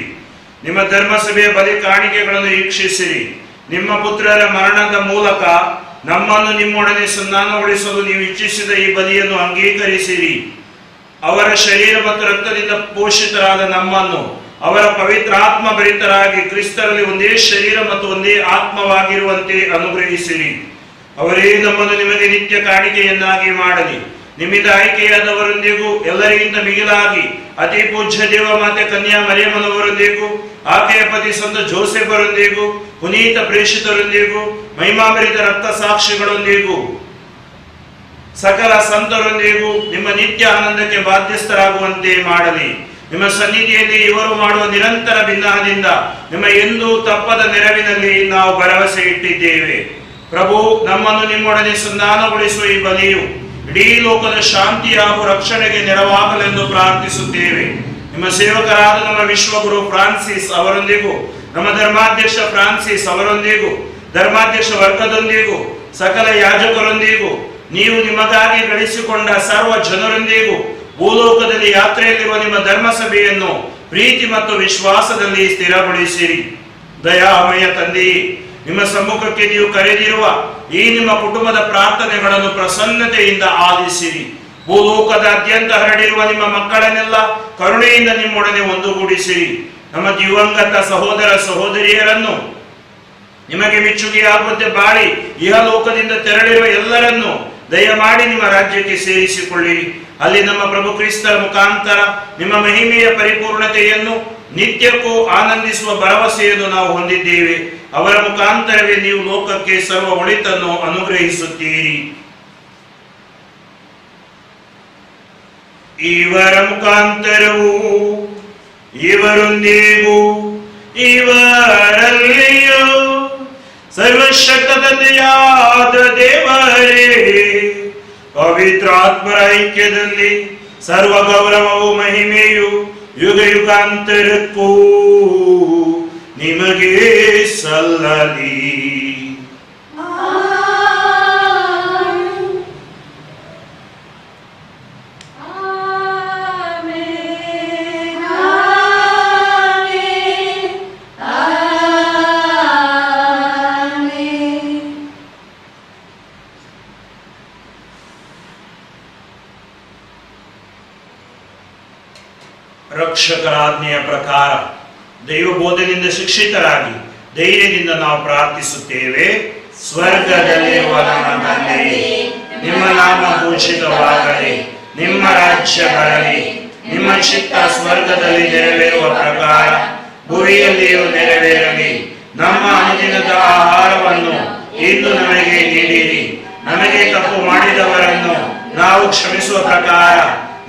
ನಿಮ್ಮ ಧರ್ಮಸಭೆಯ ಬಲಿ ಕಾಣಿಕೆಗಳನ್ನು ವೀಕ್ಷಿಸಿರಿ. ನಿಮ್ಮ ಪುತ್ರರ ಮರಣದ ಮೂಲಕ ನಮ್ಮನ್ನು ನಿಮ್ಮೊಡನೆ ಸಂಧಾನಗೊಳಿಸಲು ನೀವು ಇಚ್ಛಿಸಿದ ಈ ಬಲಿಯನ್ನು ಅಂಗೀಕರಿಸಿರಿ. ಅವರ ಶರೀರ ಮತ್ತು ರಕ್ತದಿಂದ ಪೋಷಿತರಾದ ನಮ್ಮನ್ನು ಅವರ ಪವಿತ್ರ ಆತ್ಮ ಭರಿತರಾಗಿ ಕ್ರಿಸ್ತರಲ್ಲಿ ಒಂದೇ ಶರೀರ ಮತ್ತು ಒಂದೇ ಆತ್ಮವಾಗಿರುವಂತೆ ಅನುಗ್ರಹಿಸಿರಿ. ಅವರೇ ನಮ್ಮನ್ನು ನಿಮಗೆ ನಿತ್ಯ ಕಾಣಿಕೆಯನ್ನಾಗಿ ಮಾಡಲಿ. ನಿಮ್ಮಿಂದ ಆಯ್ಕೆಯಾದವರೊಂದಿಗೂ ಎಲ್ಲರಿಗಿಂತ ಮಿಗಿಲಾಗಿ ಅತಿ ಪೂಜ್ಯ ದೇವ ಮಾತೆ ಕನ್ಯಾ ಮರಿಯಮ್ಮನವರೊಂದಿಗೂ ಆಕೆಯ ಪತಿ ಸಂತ ಜೋಸೆಫರೊಂದಿಗೂ ಪುನೀತ ಪ್ರೇಷಿತರೊಂದಿಗೂ ಮಹಿಮಾಭರಿತ ರಕ್ತ ಸಾಕ್ಷಿಗಳೊಂದಿಗೂ ಸಕಲ ಸಂತರೊಂದಿಗೂ ನಿಮ್ಮ ನಿತ್ಯ ಆನಂದಕ್ಕೆ ಬಾಧ್ಯಸ್ಥರಾಗುವಂತೆ ಮಾಡಲಿ. ನಿಮ್ಮ ಸನ್ನಿಧಿಯಲ್ಲಿ ಇವರು ಮಾಡುವ ನಿರಂತರ ಭಿನ್ನದಿಂದ ನಿಮ್ಮ ಎಂದೂ ತಪ್ಪದ ನೆರವಿನಲ್ಲಿ ನಾವು ಭರವಸೆ ಇಟ್ಟಿದ್ದೇವೆ. ಪ್ರಭು, ನಮ್ಮನ್ನು ನಿಮ್ಮೊಡನೆ ಸಂಧಾನಗೊಳಿಸುವ ಈ ಬಲಿಯು ಇಡೀ ಲೋಕದ ಶಾಂತಿ ಹಾಗೂ ರಕ್ಷಣೆಗೆ ನೆರವಾಗಲೆಂದು ಪ್ರಾರ್ಥಿಸುತ್ತೇವೆ. ನಿಮ್ಮ ಸೇವಕರಾದ ನಮ್ಮ ವಿಶ್ವಗುರು ಫ್ರಾನ್ಸಿಸ್ ಅವರೊಂದಿಗೂ ನಮ್ಮ ಧರ್ಮಾಧ್ಯಕ್ಷ ಫ್ರಾನ್ಸಿಸ್ ಅವರೊಂದಿಗೂ ಧರ್ಮಾಧ್ಯಕ್ಷ ವರ್ಗದೊಂದಿಗೂ ಸಕಲ ಯಾಜಕರೊಂದಿಗೂ ನೀವು ನಿಮಗಾಗಿ ಗಳಿಸಿಕೊಂಡ ಸರ್ವ ಜನರೊಂದಿಗೂ ಭೂಲೋಕದಲ್ಲಿ ಯಾತ್ರೆಯಲ್ಲಿರುವ ನಿಮ್ಮ ಧರ್ಮಸಭೆಯನ್ನು ಪ್ರೀತಿ ಮತ್ತು ವಿಶ್ವಾಸದಲ್ಲಿ ಸ್ಥಿರಗೊಳಿಸಿರಿ. ದಯಾಮಯ ತಂದೆಯೇ, ನಿಮ್ಮ ಸಮ್ಮುಖಕ್ಕೆ ನೀವು ಕರೆದಿರುವ ಈ ನಿಮ್ಮ ಕುಟುಂಬದ ಪ್ರಾರ್ಥನೆಗಳನ್ನು ಪ್ರಸನ್ನತೆಯಿಂದ ಆಲಿಸಿರಿ. ಭೂಲೋಕದಾದ್ಯಂತ ಹರಡಿರುವ ನಿಮ್ಮ ಮಕ್ಕಳನ್ನೆಲ್ಲ ಕರುಣೆಯಿಂದ ನಿಮ್ಮೊಡನೆ ಒಂದುಗೂಡಿಸಿರಿ. ನಮ್ಮ ದಿವಂಗತ ಸಹೋದರ ಸಹೋದರಿಯರನ್ನು ನಿಮಗೆ ಮೆಚ್ಚುಗೆಯಾಗುವಂತೆ ಬಾಳಿ ಇಹಲೋಕದಿಂದ ತೆರಳಿರುವ ಎಲ್ಲರನ್ನು ದಯಮಾಡಿ ನಿಮ್ಮ ರಾಜ್ಯಕ್ಕೆ ಸೇರಿಸಿಕೊಳ್ಳಿರಿ. ಅಲ್ಲಿ ನಮ್ಮ ಪ್ರಭು ಕ್ರಿಸ್ತರ ಮುಖಾಂತರ ನಿಮ್ಮ ಮಹಿಮೆಯ ಪರಿಪೂರ್ಣತೆಯನ್ನು ನಿತ್ಯಕ್ಕೂ ಆನಂದಿಸುವ ಭರವಸೆಯನ್ನು ನಾವು ಹೊಂದಿದ್ದೇವೆ. ಅವರ ಮುಖಾಂತರವೇ ನೀವು ಲೋಕಕ್ಕೆ ಸರ್ವ ಒಳಿತನ್ನು ಅನುಗ್ರಹಿಸುತ್ತೀರಿ. ಇವರ ಮುಖಾಂತರವೂ ಇವರೊಂದಿಗೂ ಇವರಲ್ಲಿಯೂ ಸರ್ವಶಕ್ತ ತಂದೆಯಾದ ದೇವರೇ, ಪವಿತ್ರಾತ್ಮರ ಐಕ್ಯದಲ್ಲಿ ಸರ್ವ ಗೌರವವು ಮಹಿಮೆಯು ಯುಗ ಯುಗಾಂತರಕ್ಕೂ ನಿಮಗೆ ಸಲ್ಲಲಿ. ರಕ್ಷಕರ ಆಜ್ಞೆಯ ಪ್ರಕಾರ ದೈವ ಬೋಧನೆಯಿಂದ ಶಿಕ್ಷಿತರಾಗಿ ಧೈರ್ಯದಿಂದ ನಾವು ಪ್ರಾರ್ಥಿಸುತ್ತೇವೆ. ಸ್ವರ್ಗದಲ್ಲಿರುವ ನಮ್ಮ ತಂದೆಯೇ, ನಿಮ್ಮ ನಾಮ ಪೂಜಿತವಾಗಲಿ, ನಿಮ್ಮ ರಾಜ್ಯ ಬರಲಿ, ನಿಮ್ಮ ಚಿತ್ತ ಸ್ವರ್ಗದಲ್ಲಿ ನೆರವೇರುವ ಪ್ರಕಾರ ಭೂಮಿಯಲ್ಲಿಯೂ ನೆರವೇರಲಿ. ನಮ್ಮ ಅನುದಿನದ ಆಹಾರವನ್ನು ಇಂದು ನಮಗೆ ನೀಡಿರಿ. ನಮಗೆ ತಪ್ಪು ಮಾಡಿದವರನ್ನು ನಾವು ಕ್ಷಮಿಸುವ ಪ್ರಕಾರ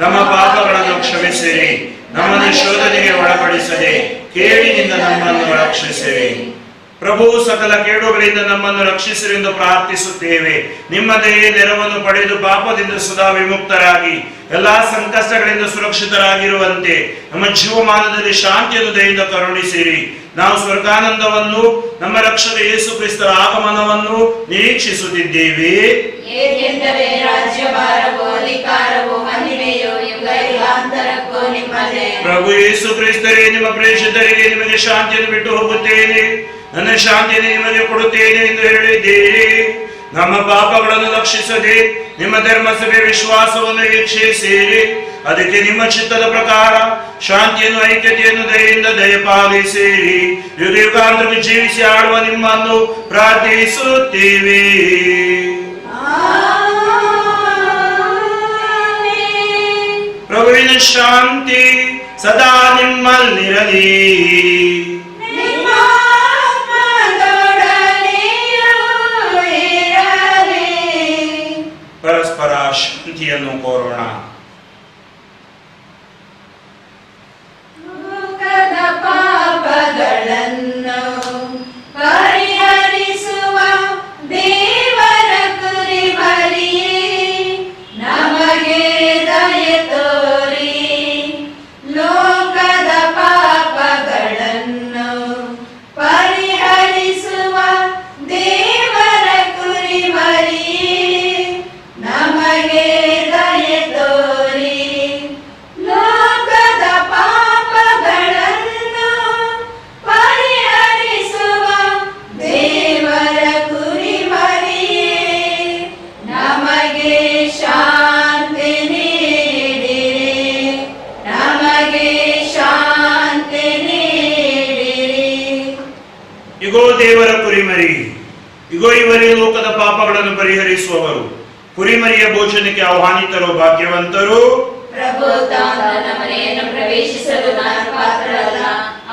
ನಮ್ಮ ಪಾಪಗಳನ್ನು ಕ್ಷಮಿಸಿರಿ. ನಮ್ಮನ್ನು ಶೋಧನೆಗೆ ಒಳಪಡಿಸದೆ ಕೇಳಿನಿಂದ ನಮ್ಮನ್ನು ರಕ್ಷಿಸಿರಿ. ಪ್ರಭು ಸಕಲ ಕೇಡುಗಳಿಂದ ನಮ್ಮನ್ನು ರಕ್ಷಿಸಿರೆಂದು ಪ್ರಾರ್ಥಿಸುತ್ತೇವೆ. ನಿಮ್ಮ ದಯೆ ನೆರವನ್ನು ಪಡೆದು ಪಾಪದಿಂದ ಸದಾ ವಿಮುಕ್ತರಾಗಿ ಎಲ್ಲಾ ಸಂಕಷ್ಟಗಳಿಂದ ಸುರಕ್ಷಿತರಾಗಿರುವಂತೆ ನಮ್ಮ ಜೀವಮಾನದಲ್ಲಿ ಶಾಂತಿಯನ್ನು ದಯೆಯಿಂದ ಕರುಣಿಸಿರಿ. ನಾವು ಸ್ವರ್ಗಾನಂದವನ್ನು ನಮ್ಮ ರಕ್ಷಕ ಯೇಸು ಕ್ರಿಸ್ತರ ಆಗಮನವನ್ನು ನಿರೀಕ್ಷಿಸುತ್ತಿದ್ದೇವೆ. ಏಕೆಂದರೆ ರಾಜ್ಯಭಾರವೂ ಅಧಿಕಾರವೂ ಮಹಿಮೆಯೂ ಯುಗಾಂತರಕ್ಕೂ ನಿಮ್ಮದೇ. ಪ್ರಭು ಯೇಸು ಕ್ರಿಸ್ತರೇ, ನಿಮ್ಮ ಪ್ರೇಷಿತರಿಗೆ ನಿಮಗೆ ಶಾಂತಿಯನ್ನು ಬಿಟ್ಟು ಹೋಗುತ್ತೇನೆ, ನನ್ನ ಶಾಂತಿಯನ್ನು ನಿಮಗೆ ಕೊಡುತ್ತೇನೆ ಎಂದು ಹೇಳಿದ್ದೀರಿ. ನಮ್ಮ ಪಾಪಗಳನ್ನು ಲಕ್ಷಿಸದೆ ನಿಮ್ಮ ಧರ್ಮಸಭೆ ವಿಶ್ವಾಸವನ್ನು ವೀಕ್ಷಿಸಿರಿ. ಅದಕ್ಕೆ ನಿಮ್ಮ ಚಿತ್ತದ ಪ್ರಕಾರ ಶಾಂತಿಯನ್ನು ಐಕ್ಯತೆಯನ್ನು ದಯೆಯಿಂದ ದಯಪಾಲಿಸಿರಿ. ಯುಗ ಯುಗಾಂತರಕ್ಕೂ ಜೀವಿಸಿ ಆಳುವ ನಿಮ್ಮನ್ನು ಪ್ರಾರ್ಥಿಸುತ್ತೀವಿ. ಪ್ರಭುವಿನ ಶಾಂತಿ ಸದಾ ನಿಮ್ಮಲ್ಲಿರಲಿ. ಪರಸ್ಪರ ಶಾಂತಿಯನ್ನು ಕೋರೋಣ. ಲೋಕದ ಪಾಪಗಳನ್ನು ಪರಿಹರಿಸುವ ದೇವರ ಕುರಿಮರಿಯೇ, ನಮಗೆ ದಯೆ ತೋರಿ. ಲೋಕದ ಪಾಪಗಳನ್ನು ಪರಿಹರಿಸುವ ದೇವರ ಕುರಿಮರಿಯೇ, ನಮಗೆ ದಯೆ ತೋರಿ. ಲೋಕದ ಪಾಪಗಳನ್ನು ಪರಿಹರಿಸುವ ದೇವರ ಕುರಿಮರಿಯೇ, ನಮಗೆ ಶಾಂತಿ ನೀಡಿರಿ. ನಮಗೆ ಶಾಂತಿ ನೀಡಿರಿ. ಇಗೋ ದೇವರ ಕುರಿಮರಿ, ಇಗೋ ಇವರೇ ಲೋಕದ ಪಾಪಗಳನ್ನು ಪರಿಹರಿಸುವವರು. ಕುರಿಮರಿಯ ಭೋಜನಕ್ಕೆ ಆಹ್ವಾನಿತರು ಭಾಗ್ಯವಂತರು. ಪ್ರಭು, ತಾನು ನನ್ನ ಮನೆಯನ್ನು ಪ್ರವೇಶಿಸಲು ನಾನು ಪಾತ್ರರಲ್ಲ,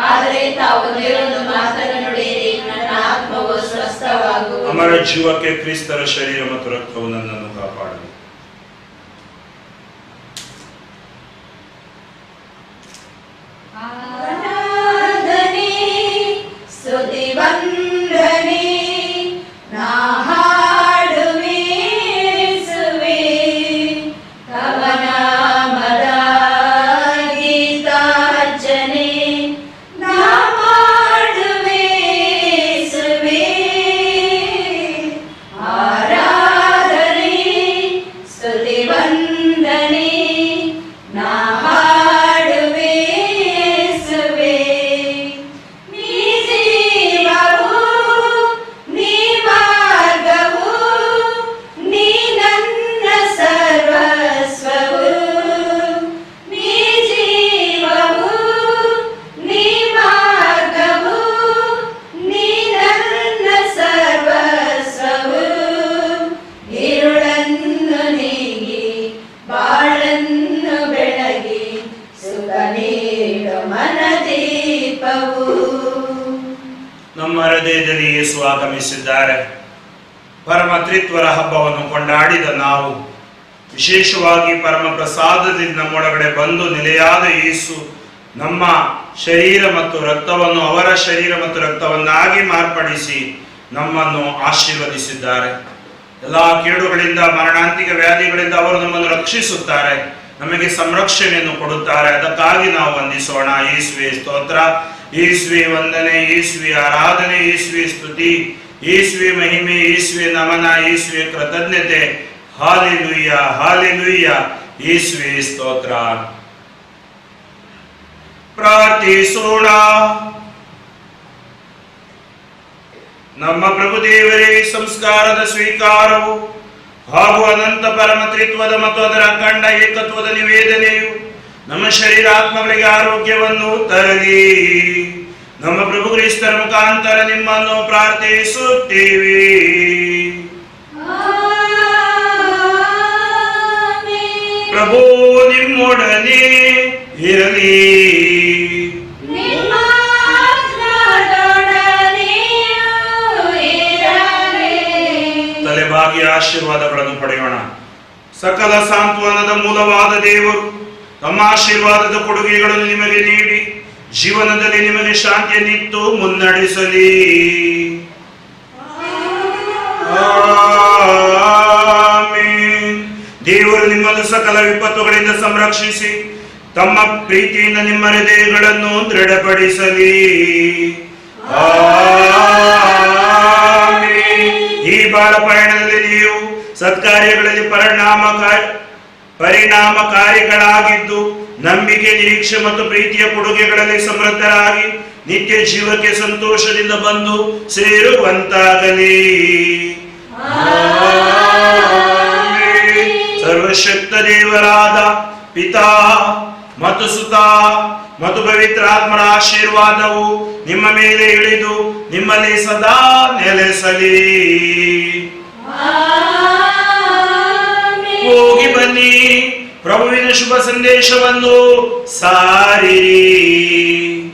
ಆದರೆ ತಾವು ಒಂದೊಂದು ಮಾತನ್ನು ನುಡಿಯಿರಿ, ನನ್ನ ಆತ್ಮವು ಸ್ವಸ್ಥವಾಗುವುದು. ಅಮರ ಜೀವಕ್ಕೆ ಕ್ರಿಸ್ತರ ಶರೀರ ಮತ್ತು ರಕ್ತವು ನನ್ನನ್ನು ಕಾಪಾಡಲಿ. ಆರಾಧನೆ, ಸ್ತುತಿ ವಂದನೆ ನಾ ಹಾಡುವೆ ಯೇಸುವೇ. ತವ ನಾಮದ ಗೀತಾರ್ಚನೆ ನಾ ಮಾಡುವೆ ಯೇಸುವೇ. ಆರಾಧನೆ, ಸ್ತುತಿ ವಂದನೆ ನಾ ಹಾಡುವೆ ಯೇಸುವೇ. ನೀ ಜೀವವು, ನೀ ಮಾರ್ಗವು, ನೀ ನನ್ನ ಸರ್ವಸ್ವವು. ನೀ ಜೀವವು, ನೀ ಮಾರ್ಗವು, ನೀ ನನ್ನ ಸರ್ವಸ್ವವು. ഇരുളನ್ನು ನೀಗಿ ಬಾಳನ್ನು ಬೆಳಗಿ ಸುಖ ನೀಡು ಮನದೀಪವು. ನಮ್ಮ ಹೃದಯದಲ್ಲಿ ಯೇಸು ಆಗಮಿಸಿದ್ದಾರೆ. ಪರಮ ತ್ರಿತ್ವರ ಹಬ್ಬವನ್ನು ಕೊಂಡಾಡಿದ ನಾವು ವಿಶೇಷವಾಗಿ ಪರಮ ಪ್ರಸಾದದಿಂದ ನಮ್ಮೊಳಗಡೆ ಬಂದು ನೆಲೆಯಾದ ಯೇಸು ನಮ್ಮ ಶರೀರ ಮತ್ತು ರಕ್ತವನ್ನು ಅವರ ಶರೀರ ಮತ್ತು ರಕ್ತವನ್ನಾಗಿ ಮಾರ್ಪಡಿಸಿ ನಮ್ಮನ್ನು ಆಶೀರ್ವದಿಸಿದ್ದಾರೆ. ಎಲ್ಲಾ ಕೇಡುಗಳಿಂದ, ಮರಣಾಂತಿಕ ವ್ಯಾಧಿಗಳಿಂದ ಅವರು ನಮ್ಮನ್ನು ರಕ್ಷಿಸುತ್ತಾರೆ, ನಮಗೆ ಸಂರಕ್ಷಣೆಯನ್ನು ಕೊಡುತ್ತಾರೆ. ಅದಕ್ಕಾಗಿ ನಾವು ವಂದಿಸೋಣ. ಯೇಸುವೆ ಸ್ತೋತ್ರ, ಯೇಸುವೆ ವಂದನೆ, ಯೇಸುವೆ ಆರಾಧನೆ, ಯೇಸುವೆ ಸ್ತುತಿ, ಯೇಸುವೆ ಮಹಿಮೆ, ಯೇಸುವೆ ನಮನ, ಯೇಸುವೆ ಕೃತಜ್ಞತೆ. ಹಾಲೆಲೂಯ, ಹಾಲೆಲೂಯ, ಯೇಸುವೆ ಸ್ತೋತ್ರ. ಪ್ರಾರ್ಥಿಸೋಣ. ನಮ್ಮ ಪ್ರಭು ದೇವರೇ, ಸಂಸ್ಕಾರದ ಸ್ವೀಕಾರವು ಹಾಗೂ ಅನಂತ ಪರಮ ತ್ರಿತ್ವದ ಮತ್ತು ಅದರ ಅಖಂಡ ಏಕತ್ವದ ನಿವೇದನೆಯು ನಮ್ಮ ಶರೀರಾತ್ಮಗಳಿಗೆ ಆರೋಗ್ಯವನ್ನು ತರಲಿ. ನಮ್ಮ ಪ್ರಭು ಕ್ರಿಸ್ತರ ಮುಖಾಂತರ ನಿಮ್ಮನ್ನು ಪ್ರಾರ್ಥಿಸುತ್ತೇವೆ. ಪ್ರಭು ನಿಮ್ಮೊಡನೆ ಇರಲಿ. ತಲೆಬಾಗಿ ಆಶೀರ್ವಾದಗಳನ್ನು ಪಡೆಯೋಣ. ಸಕಲ ಸಾಂತ್ವನದ ಮೂಲವಾದ ದೇವರು ತಮ್ಮ ಆಶೀರ್ವಾದದ ಕೊಡುಗೆಗಳನ್ನು ನಿಮಗೆ ನೀಡಿ ಜೀವನದಲ್ಲಿ ನಿಮಗೆ ಶಾಂತಿಯನ್ನಿತ್ತು ಮುನ್ನಡೆಸಲಿ. ಆಮೆನ್. ದೇವರು ನಿಮ್ಮನ್ನು ಸಕಲ ವಿಪತ್ತುಗಳಿಂದ ಸಂರಕ್ಷಿಸಿ ತಮ್ಮ ಪ್ರೀತಿಯಿಂದ ನಿಮ್ಮ ಹೃದಯಗಳನ್ನು ದೃಢಪಡಿಸಲಿ. ಆಮೆನ್. ಈ ಬಾಳ ಪಯಣದಲ್ಲಿ ನೀವು ಸತ್ಕಾರ್ಯಗಳಲ್ಲಿ ಪರಿಣಾಮಕಾರಿಗಳಾಗಿದ್ದು ನಂಬಿಕೆ, ನಿರೀಕ್ಷೆ ಮತ್ತು ಪ್ರೀತಿಯ ಕೊಡುಗೆಗಳಲ್ಲಿ ಸಮೃದ್ಧರಾಗಿ ನಿತ್ಯ ಜೀವಕ್ಕೆ ಸಂತೋಷದಿಂದ ಬಂದು ಸೇರುವಂತಾಗಲಿ. ಸರ್ವಶಕ್ತ ದೇವರಾದ ಪಿತಾ ಮತ್ತು ಸುತ ಮತ್ತು ಪವಿತ್ರಾತ್ಮರ ಆಶೀರ್ವಾದವು ನಿಮ್ಮ ಮೇಲೆ ಇಳಿದು ನಿಮ್ಮಲ್ಲಿ ಸದಾ ನೆಲೆಸಲಿ. ಹೋಗಿ ಬನ್ನಿ, ಪ್ರಭುವಿನ ಶುಭ ಸಂದೇಶವನ್ನು ಸಾರಿರಿ.